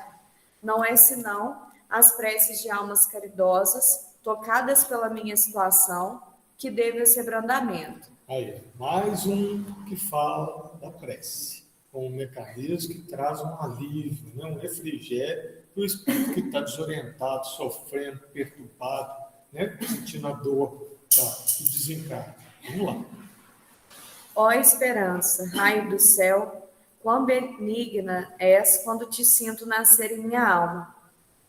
não é senão as preces de almas caridosas, tocadas pela minha situação, que devem esse abrandamento. Aí, mais um que fala da prece, com um mecanismo que traz um alívio, né? Um refrigério para o espírito que está desorientado, sofrendo, perturbado, né? Sentindo a dor do desencargo. Vamos lá. Ó esperança, raio do céu, quão benigna és quando te sinto nascer em minha alma.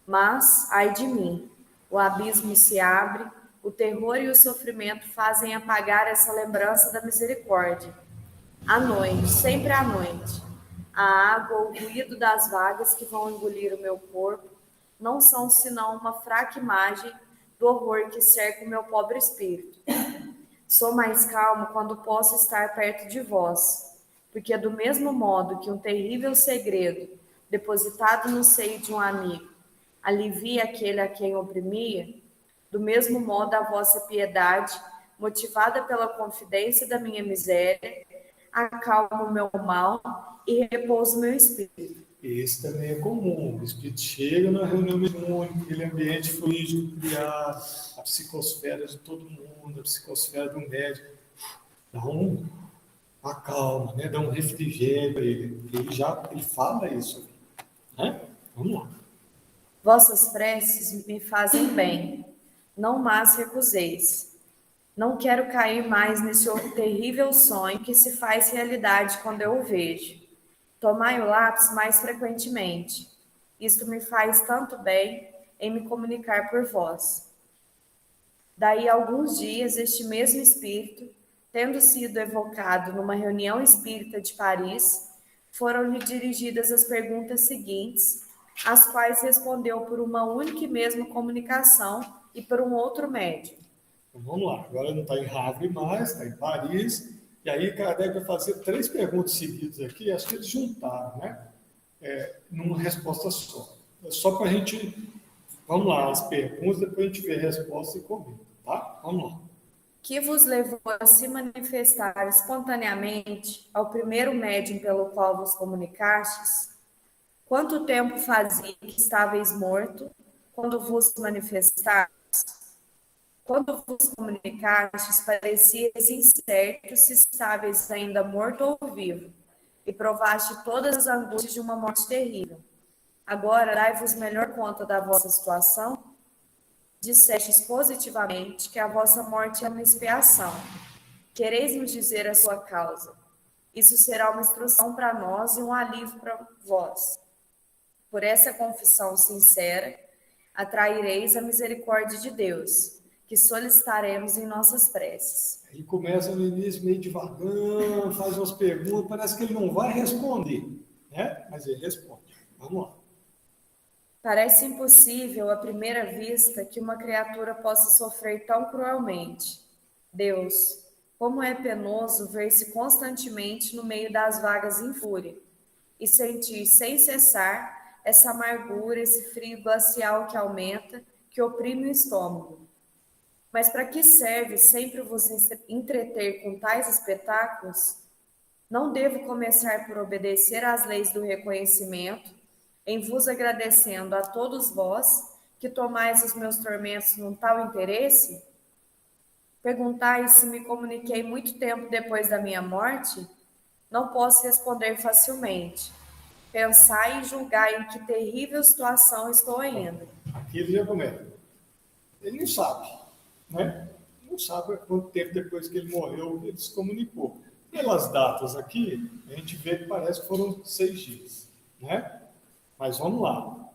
Mas, ai de mim, o abismo se abre, o terror e o sofrimento fazem apagar essa lembrança da misericórdia. À noite, sempre à noite, a água, o ruído das vagas que vão engolir o meu corpo, não são senão uma fraca imagem do horror que cerca o meu pobre espírito. Sou mais calmo quando posso estar perto de vós, porque do mesmo modo que um terrível segredo, depositado no seio de um amigo, alivia aquele a quem oprimia, do mesmo modo a vossa piedade, motivada pela confidência da minha miséria, acalma o meu mal e repousa o meu espírito. Esse também é comum. O espírito chega na reunião mediúnica, aquele ambiente fluídico criado, a psicosfera de todo mundo, a psicosfera do médico, dá uma calma, né? Dá um refrigério para ele. Ele fala isso. Né? Vamos lá. Vossas preces me fazem bem, não mais recuseis. Não quero cair mais nesse terrível sonho que se faz realidade quando eu o vejo. Tomai o lápis mais frequentemente. Isto me faz tanto bem em me comunicar por vós. Daí a alguns dias, este mesmo espírito, tendo sido evocado numa reunião espírita de Paris, foram-lhe dirigidas as perguntas seguintes, as quais respondeu por uma única e mesma comunicação e por um outro médium. Então, vamos lá. Agora não está em Havre mais, está em Paris. E aí Kardec vai fazer 3 perguntas seguidas aqui, acho que eles juntaram, né? Numa resposta só. Só para a gente... Vamos lá, as perguntas, depois a gente vê a resposta e comenta, tá? Vamos lá. Que vos levou a se manifestar espontaneamente ao primeiro médium pelo qual vos comunicastes? Quanto tempo fazia que estáveis morto quando vos manifestastes? Quando vos comunicastes, parecias incertos se estáveis ainda morto ou vivo, e provaste todas as angústias de uma morte terrível. Agora, dai-vos melhor conta da vossa situação? Dissestes positivamente que a vossa morte é uma expiação. Quereis nos dizer a sua causa? Isso será uma instrução para nós e um alívio para vós. Por essa confissão sincera, atraireis a misericórdia de Deus, que solicitaremos em nossas preces. Ele começa no início meio devagar, faz umas perguntas, parece que ele não vai responder, né? Mas ele responde. Vamos lá. Parece impossível, à primeira vista, que uma criatura possa sofrer tão cruelmente. Deus, como é penoso ver-se constantemente no meio das vagas em fúria. e sentir sem cessar essa amargura, esse frio glacial que aumenta, que oprime o estômago. Mas para que serve sempre vos entreter com tais espetáculos? Não devo começar por obedecer às leis do reconhecimento, em vos agradecendo a todos vós, que tomais os meus tormentos num tal interesse? Perguntai se me comuniquei muito tempo depois da minha morte? Não posso responder facilmente. Pensai e julgai em que terrível situação estou ainda. Aqui ele já começa. Ele não sabe, né? Não sabe quanto tempo depois que ele morreu ele se comunicou. Pelas datas aqui, a gente vê que parece que foram 6 dias, né? Mas vamos lá.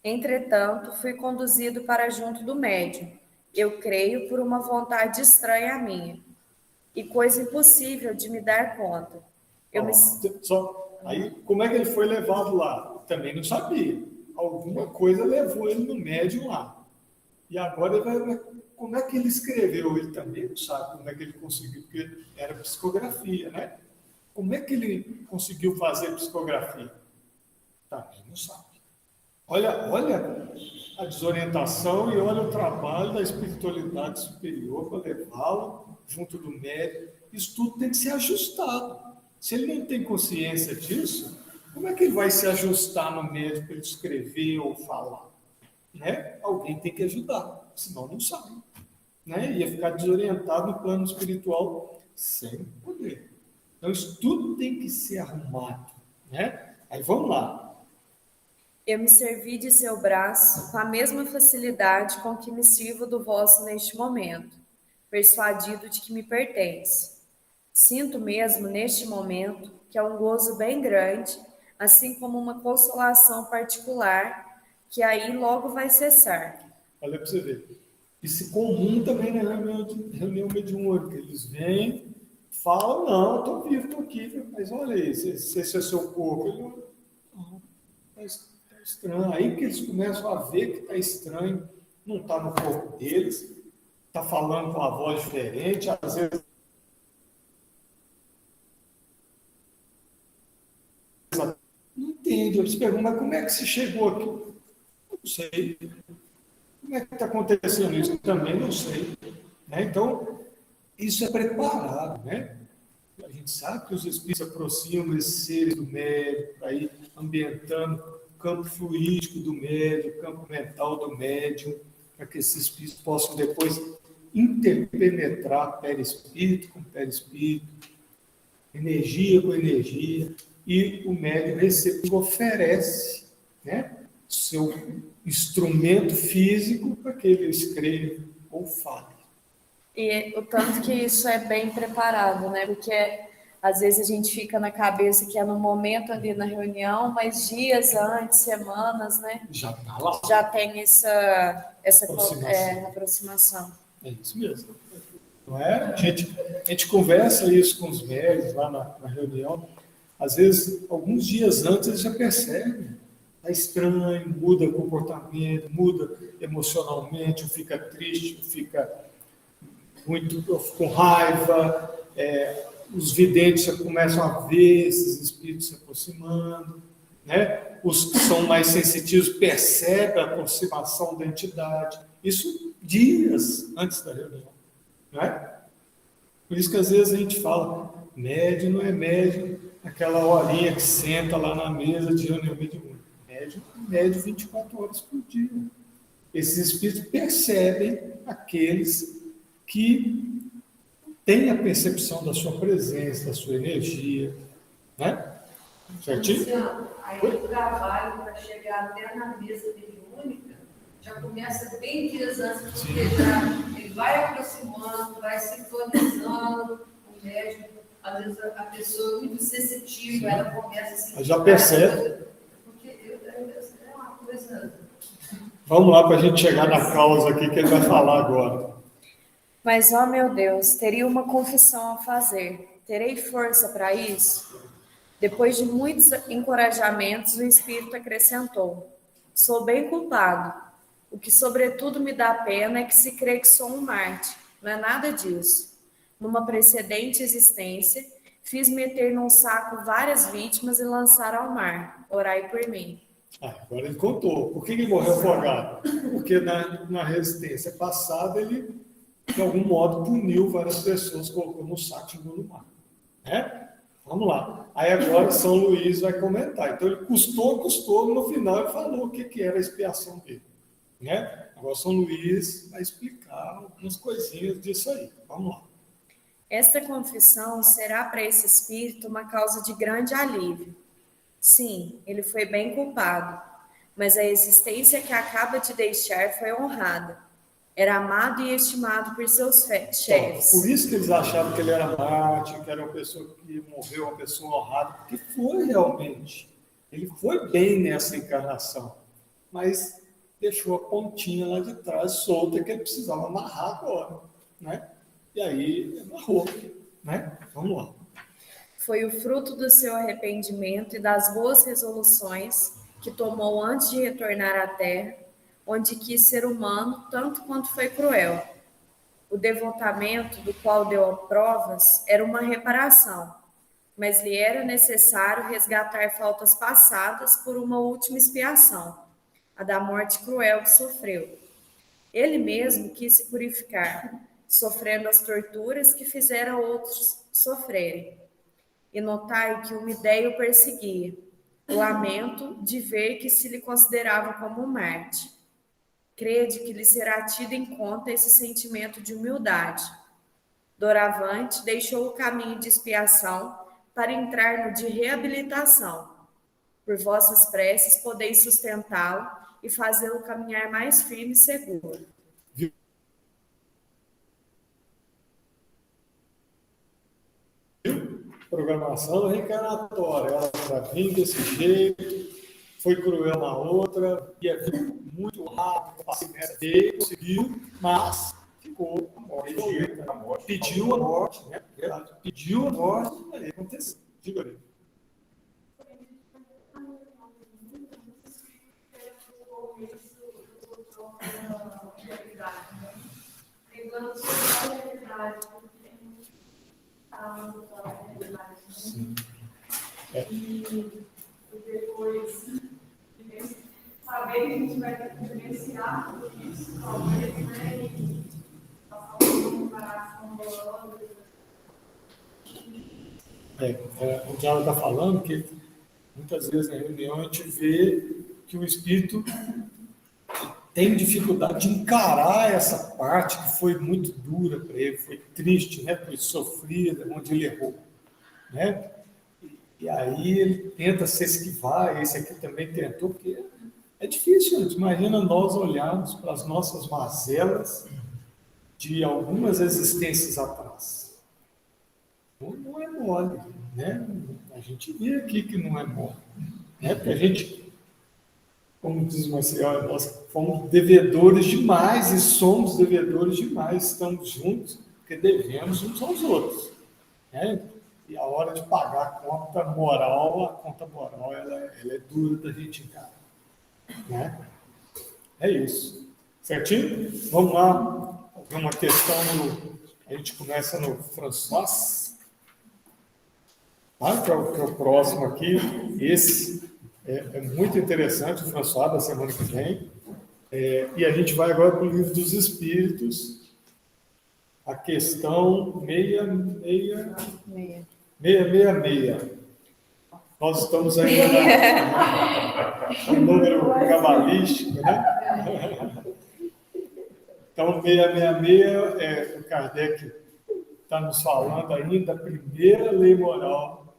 Entretanto, fui conduzido para junto do médium, eu creio por uma vontade estranha à minha, e coisa impossível de me dar conta. Aí, como é que ele foi levado lá? Também não sabia. Alguma coisa levou ele no médium lá. E agora como é que ele escreveu? Ele também não sabe como é que ele conseguiu, porque era psicografia, né? Como é que ele conseguiu fazer psicografia? Também não sabe. Olha a desorientação e olha o trabalho da espiritualidade superior para levá-lo junto do médium. Isso tudo tem que ser ajustado. Se ele não tem consciência disso, como é que ele vai se ajustar no médium para ele escrever ou falar? Né? Alguém tem que ajudar, senão não sabe. Né? Ia ficar desorientado no plano espiritual sem poder. Então, isso tudo tem que ser arrumado. Né? Aí vamos lá. Eu me servi de seu braço com a mesma facilidade com que me sirvo do vosso neste momento, persuadido de que me pertence. Sinto mesmo neste momento que é um gozo bem grande, assim como uma consolação particular, que aí logo vai cessar. Olha para você ver. Isso é comum também na reunião mediúnica. Eles vêm, falam, não, estou vivo, estou aqui, mas olha aí, esse é seu corpo. Está estranho. Aí que eles começam a ver que está estranho, não está no corpo deles, está falando com uma voz diferente, às vezes não entende. Eles perguntam, mas como é que você chegou aqui? Não sei. Como é que está acontecendo isso? Também não sei. Né? Então, isso é preparado, né? A gente sabe que os espíritos aproximam esses seres do médium, para ir ambientando o campo fluídico do médium, o campo mental do médium, para que esses espíritos possam depois interpenetrar perispírito com perispírito, energia com energia, e o médium oferece, né, seu instrumento físico para que ele escreva ou fale. E o tanto que isso é bem preparado, né? Porque às vezes a gente fica na cabeça que é no momento ali na reunião, mas dias antes, semanas, né? Já está lá. Já tem essa aproximação. aproximação. É isso mesmo. Não é? A gente conversa isso com os médicos lá na reunião. Às vezes, alguns dias antes, eles já percebem. Está estranho, muda o comportamento, muda emocionalmente, ou fica triste, ou fica muito com raiva. Os videntes já começam a ver esses espíritos se aproximando. Né? Os que são mais sensitivos percebem a aproximação da entidade. Isso dias antes da reunião. Não é? Por isso que às vezes a gente fala, médium não é médium, aquela horinha que senta lá na mesa de reunião mediúnica. Médium 24 horas por dia. Esses espíritos percebem aqueles que têm a percepção da sua presença, da sua energia. Né? Certinho? Luciano, aí o trabalho para chegar até na mesa mediúnica já começa bem dias antes, porque ele vai aproximando, vai sintonizando o médium. Às vezes a pessoa é muito sensitiva, ela começa assim. Já percebe. Porque é uma coisa. Vamos lá para a gente chegar na causa aqui que ele vai falar agora. Mas, ó meu Deus, teria uma confissão a fazer. Terei força para isso? Depois de muitos encorajamentos, o Espírito acrescentou: sou bem culpado. O que, sobretudo, me dá pena é que se crê que sou um Marte. Não é nada disso. Numa precedente existência, Fiz meter num saco várias vítimas e lançar ao mar. Orai por mim. Agora ele contou. Por que ele morreu afogado? Porque na resistência passada ele, de algum modo, puniu várias pessoas, colocou no saco e jogou no mar. Né? Vamos lá. Aí agora São Luís vai comentar. Então ele custou, no final ele falou o que era a expiação dele. Né? Agora São Luís vai explicar algumas coisinhas disso aí. Vamos lá. Esta confissão será para esse espírito uma causa de grande alívio. Sim, ele foi bem culpado, mas a existência que acaba de deixar foi honrada. Era amado e estimado por seus chefes. Por isso que eles achavam que ele era mártir, que era uma pessoa que morreu, uma pessoa honrada, porque foi realmente. Ele foi bem nessa encarnação, mas deixou a pontinha lá de trás solta que ele precisava amarrar agora, né? E aí amarrou, né? Vamos lá. Foi o fruto do seu arrependimento e das boas resoluções que tomou antes de retornar à Terra, onde quis ser humano tanto quanto foi cruel. O devotamento do qual deu provas era uma reparação, mas lhe era necessário resgatar faltas passadas por uma última expiação, a da morte cruel que sofreu. Ele mesmo quis se purificar, sofrendo as torturas que fizeram outros sofrerem. E notai que uma ideia o perseguia, o lamento de ver que se lhe considerava como um mártir. Crede que lhe será tido em conta esse sentimento de humildade. Doravante deixou o caminho de expiação para entrar no de reabilitação. Por vossas preces podeis sustentá-lo e fazê-lo caminhar mais firme e seguro. Programação reencarnatória, ela para vir desse jeito, foi cruel na outra, ia vir muito rápido, conseguiu, mas ficou a morte. Pediu a morte, né? Verdade. Pediu a morte, aí aconteceu. Diga aí. Sim. E depois saber que a gente vai ter que vivenciar tudo isso, talvez, né? E passar uma comparação do O Diário está falando que muitas vezes na reunião a gente vê que o espírito tem dificuldade de encarar essa parte que foi muito dura para ele, foi triste, né? Foi sofrida, onde ele errou, né? E aí ele tenta se esquivar, esse aqui também tentou, porque é difícil, gente. Imagina nós olharmos para as nossas mazelas de algumas existências atrás. Não é mole, né? A gente vê aqui que não é mole, né? Porque a gente, como diz uma senhora, nós fomos devedores demais e somos devedores demais, estamos juntos, porque devemos uns aos outros, né? E a hora de pagar a conta moral ela é dura da gente encarar, né? É isso. Certinho? Vamos lá. Uma questão, a gente começa no François. Que é o próximo aqui. Esse é muito interessante, o François, da semana que vem. E a gente vai agora para o Livro dos Espíritos. A questão 666. Nós estamos ainda no número cabalístico, né? Então, 666, o Kardec está nos falando ainda da primeira lei moral,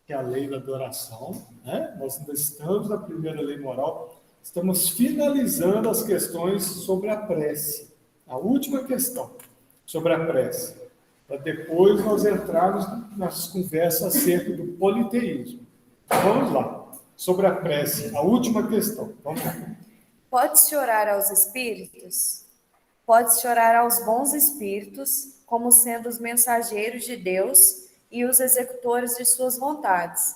que é a lei da adoração, né? Nós ainda estamos na primeira lei moral, estamos finalizando as questões sobre a prece. A última questão sobre a prece, para depois nós entrarmos nas conversas acerca do politeísmo. Vamos lá, sobre a prece, a última questão. Vamos lá. Pode-se orar aos espíritos? Pode-se orar aos bons espíritos, como sendo os mensageiros de Deus e os executores de suas vontades.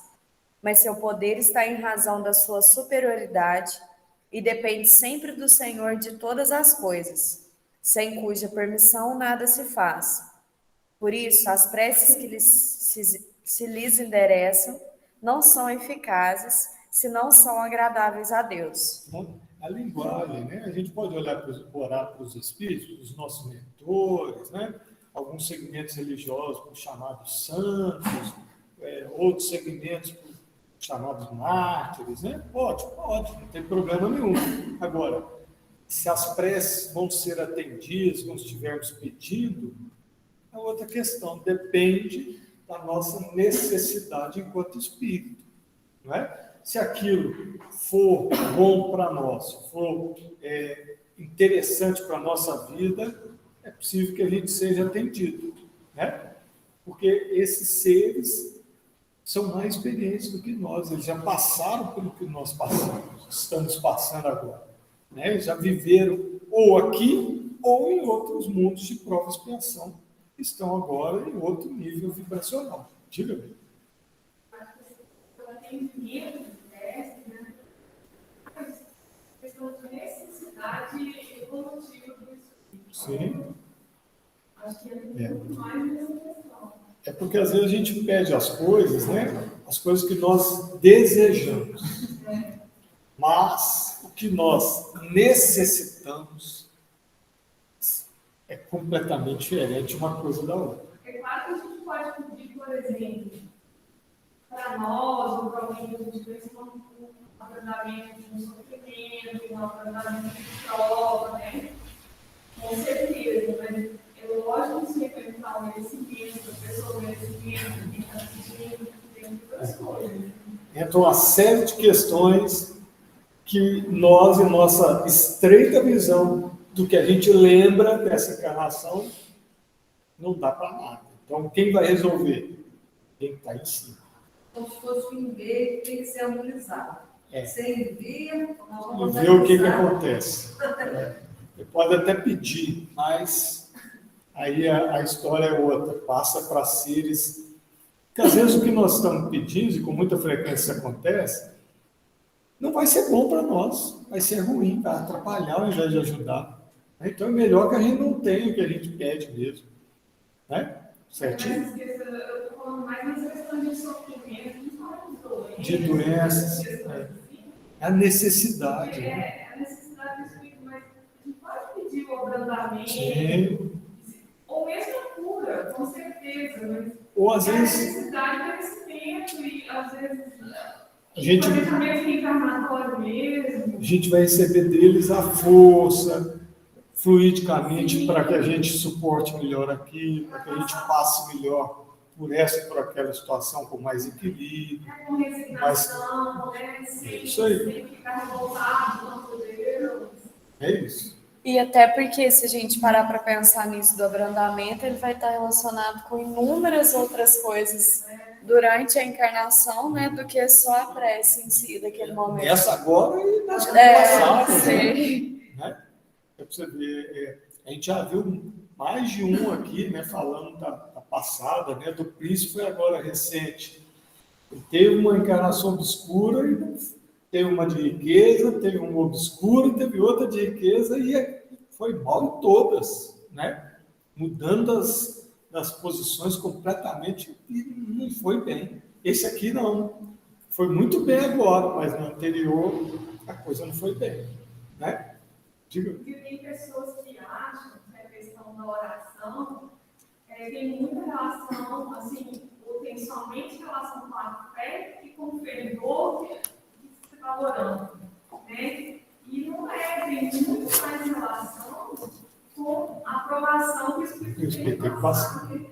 Mas seu poder está em razão da sua superioridade e depende sempre do Senhor de todas as coisas, sem cuja permissão nada se faz. Por isso, as preces se lhes endereçam, não são eficazes, se não são agradáveis a Deus. Então, a linguagem, né? A gente pode orar para os espíritos, os nossos mentores, né? Alguns segmentos religiosos como chamados santos, outros segmentos chamados mártires, né? Pode, não tem problema nenhum. Agora, se as preces vão ser atendidas quando estivermos pedindo, é outra questão, depende da nossa necessidade enquanto espírito, não é? Se aquilo for bom para nós, for interessante para a nossa vida, é possível que a gente seja atendido, né? Porque esses seres são mais experientes do que nós, eles já passaram pelo que nós estamos passando agora, né? Eles já viveram ou aqui ou em outros mundos de prova e expiação, estão agora em outro nível vibracional. Diga-me. Questão de necessidade evolutiva do espírito. Sim. Acho que é muito mais nessa questão. É porque às vezes a gente pede as coisas, né? As coisas que nós desejamos. Mas o que nós necessitamos é completamente diferente uma coisa da outra. É claro que a gente pode pedir, por exemplo, para nós, ou para alguém que a gente pensa como um aprendamento de um sofrimento, um aprendamento de prova, né? Com certeza, mas é lógico que se representar o merecimento, a pessoa o merecimento, quem está pedindo, tem muitas coisas. Então, uma série de questões que nós, em nossa estreita visão do que a gente lembra dessa encarnação, não dá para nada. Então, quem vai resolver? Quem está em cima. Como se fosse um envio, tem que ser harmonizado. Você envia, nós vamos E ver o que acontece. Você pode até pedir, mas aí a história é outra. Passa para seres... Porque às vezes o que nós estamos pedindo, e com muita frequência acontece, não vai ser bom para nós, vai ser ruim, vai atrapalhar ao invés de ajudar. Então é melhor que a gente não tenha o que a gente pede mesmo. Né? Certinho? Eu estou falando mais nessa questão de sofrimento, de doenças. É a necessidade. É a necessidade do espírito, mas a gente pode pedir o abrandamento. Sim. Ou mesmo a cura, com certeza. Mas ou às vezes. A necessidade do crescimento e às vezes. A gente, planejamento reencarnatório mesmo. A gente vai receber deles a força, fluidicamente, para que a gente suporte melhor aquilo, para que a gente passe melhor por essa e por aquela situação com mais equilíbrio. Com resignação, né? Isso aí. Sem ficar revoltado com Deus. É isso. E até porque, se a gente parar para pensar nisso do abrandamento, ele vai estar relacionado com inúmeras outras coisas durante a encarnação, né, do que só a prece em si, daquele momento. Essa agora e nas passadas, sim. Né? É para você ver, a gente já viu mais de um aqui, né, falando da passada, né, do príncipe foi agora recente. Ele teve uma encarnação obscura e teve uma de riqueza, teve uma obscura, teve outra de riqueza e foi mal em todas, né? Mudando das posições completamente e não foi bem. Esse aqui não. Foi muito bem agora, mas no anterior a coisa não foi bem, né? Diga. Porque tem pessoas que acham que a questão da oração tem muita relação, assim, ou tem somente relação com a fé e com o fervor que você está orando, né? E não tem muito mais relação com a aprovação que o Espírito tem passado.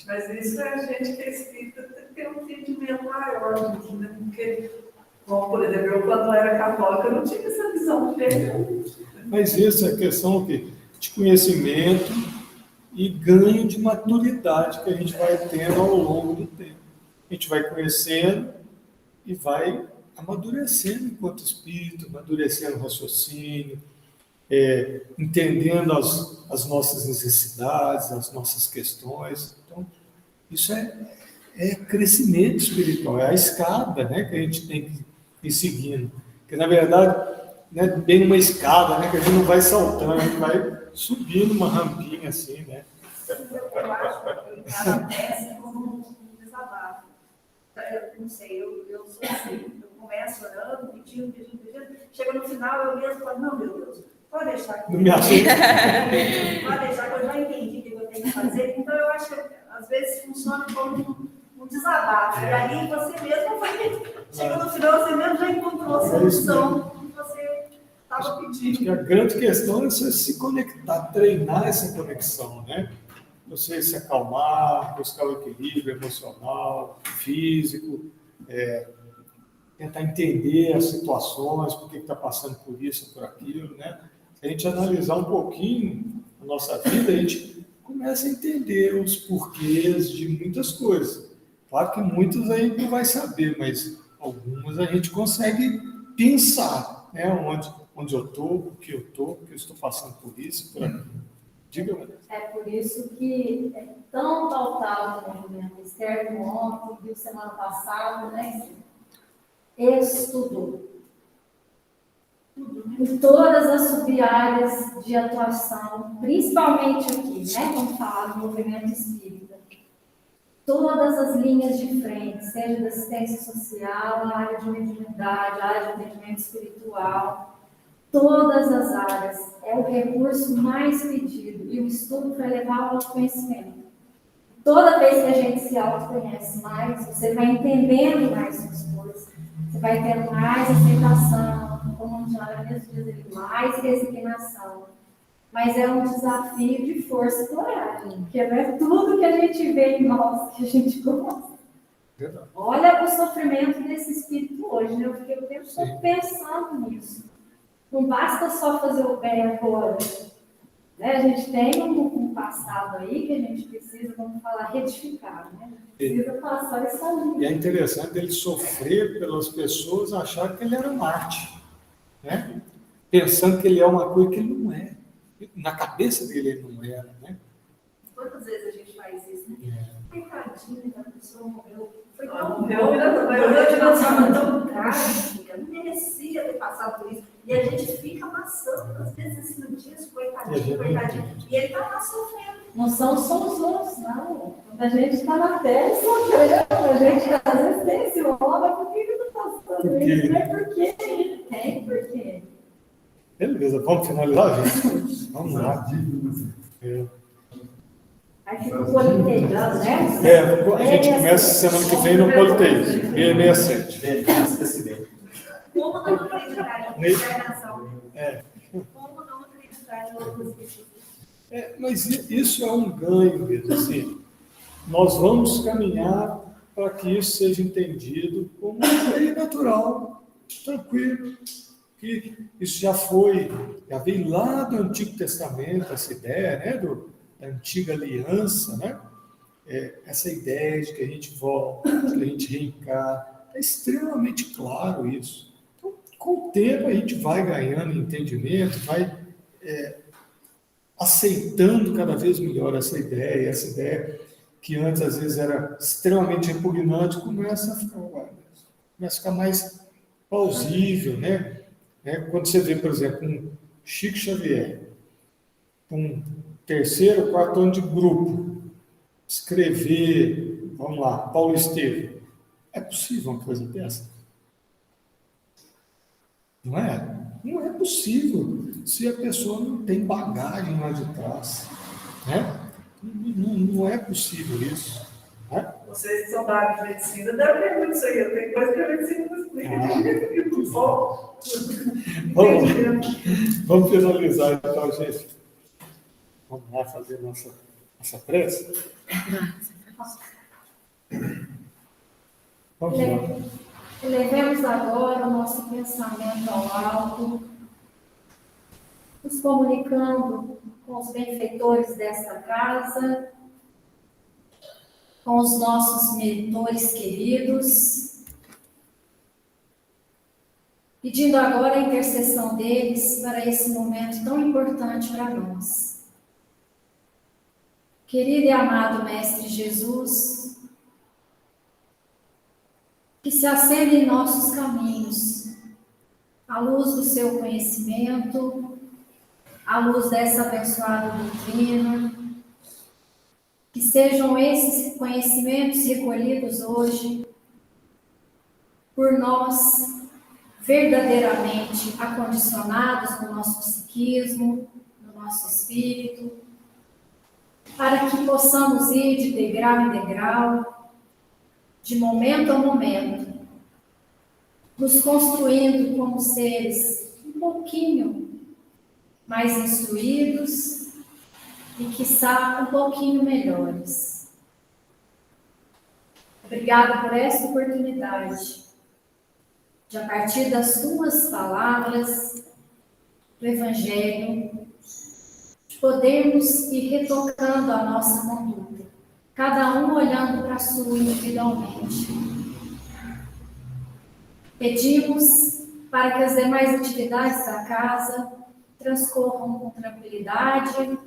Mas isso a gente que é espírita tem que ter um entendimento maior disso, né? Porque, bom, por exemplo, eu quando era católica eu não tinha essa visão de Mas isso é questão de conhecimento e ganho de maturidade que a gente vai tendo ao longo do tempo. A gente vai conhecendo e vai amadurecendo enquanto espírito, amadurecendo o raciocínio, entendendo as nossas necessidades, as nossas questões. Então, isso é crescimento espiritual, é a escada, né, que a gente tem que ir seguindo. Porque, na verdade, não é bem uma escada, né, que a gente não vai saltando, a gente vai subindo uma rampinha assim, né? Eu acho que cada peça como um desafio. Eu não sei, eu sou assim, eu começo orando, pedindo, chega no final, eu mesmo falo, não, meu Deus, pode deixar que Não me assusta. pode deixar que eu já entendi o que eu tenho que fazer. Então, eu acho que às vezes funciona como um desabafo. E aí você mesmo vai, chega no final, você mesmo já encontrou a solução que você estava pedindo. A grande questão é você se conectar, treinar essa conexão, né? Você se acalmar, buscar o equilíbrio emocional, físico, tentar entender as situações, por que está passando por isso, por aquilo, né? Se a gente analisar um pouquinho a nossa vida, a gente começa a entender os porquês de muitas coisas. Claro que muitas a gente não vai saber, mas algumas a gente consegue pensar, né? Onde eu estou, por que eu estou, porque eu estou passando por isso, por aquilo. Diga, Maria. É por isso que é tão pautado no movimento externo ontem, viu semana passada, né? Estudo. Em todas as sub-áreas de atuação, principalmente aqui, né? Como fala no movimento espírita. Todas as linhas de frente, seja da assistência social, a área de mediunidade, a área de atendimento espiritual, todas as áreas, é o recurso mais pedido, e o estudo vai levar ao autoconhecimento. Toda vez que a gente se autoconhece mais, você vai entendendo mais as coisas, você vai tendo mais aceitação, como o Diana mesmo diz ali, mais resignação. Mas é um desafio de força e coragem, porque não é tudo que a gente vê em nós que a gente gosta. Verdade. Olha o sofrimento desse espírito hoje, né? Eu fiquei o tempo todo pensando nisso. Não basta só fazer o bem agora. Né? A gente tem um passado aí que a gente precisa, vamos falar, retificar. Né? Precisa passar essa linha. E é interessante ele sofrer pelas pessoas acharem que ele era Marte, né? Pensando que ele é uma coisa que ele não é. Na cabeça dele ele não era, né? Quantas vezes a gente faz isso, né? Coitadinho da pessoa, morreu. Foi tão Morreu, morreu de uma forma tão trágica, não merecia ter passado por isso. E a gente fica amassando, às vezes, assim, no dia, coitadinho. E ele está lá sofrendo. Não são só os outros, não. Quando a gente está na terra sofrendo, a gente às vezes tem esse mas por que ele não está fazendo isso? Não é porque tem, porque. Beleza, vamos finalizar, gente? Vamos lá. Aí fica o politeirão, né? A gente começa semana que vem no Politeio, 667. Como não acreditar em encarnação? Como não acreditar em outros bichos? Mas isso é um ganho mesmo, assim. Nós vamos caminhar para que isso seja entendido como uma lei natural, tranquilo, que isso já veio lá do Antigo Testamento, essa ideia, né, da antiga aliança, né? Essa ideia de que a gente volta, de que a gente reencarna, é extremamente claro isso. Então, com o tempo a gente vai ganhando entendimento, vai aceitando cada vez melhor essa ideia que antes às vezes era extremamente repugnante, começa a ficar mais plausível, né? Quando você vê, por exemplo, um Chico Xavier, um terceiro, quarto ano de grupo, escrever, vamos lá, Paulo Estevam, é possível uma coisa dessa? Não é? Não é possível se a pessoa não tem bagagem lá de trás, né? Não é possível isso, né? Vocês que são da área de medicina devem ter muito isso aí. Tem coisa que a medicina não explica. Só. Vamos finalizar então, gente. Vamos lá fazer nossa prece? Vamos lá. Elevemos agora o nosso pensamento ao alto, nos comunicando com os benfeitores desta casa, com os nossos mentores queridos, pedindo agora a intercessão deles para esse momento tão importante para nós. Querido e amado Mestre Jesus, que se acenda em nossos caminhos, à luz do seu conhecimento, à luz dessa abençoada doutrina, que sejam esses conhecimentos recolhidos hoje por nós verdadeiramente acondicionados no nosso psiquismo, no nosso espírito, para que possamos ir de degrau em degrau, de momento a momento, nos construindo como seres um pouquinho mais instruídos e, quiçá, um pouquinho melhores. Obrigada por esta oportunidade de, a partir das tuas palavras do Evangelho, de podermos ir retocando a nossa conduta, cada um olhando para a sua individualmente. Pedimos para que as demais atividades da casa transcorram com tranquilidade,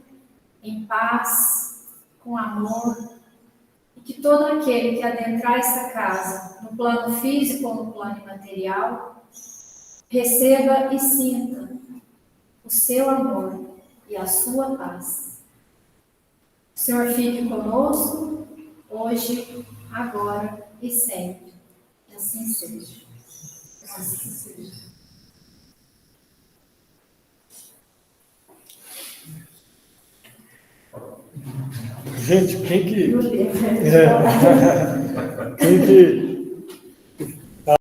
em paz, com amor, e que todo aquele que adentrar essa casa, no plano físico ou no plano imaterial, receba e sinta o seu amor e a sua paz. O Senhor fique conosco, hoje, agora e sempre. Que assim seja. Assim seja. Gente, quem que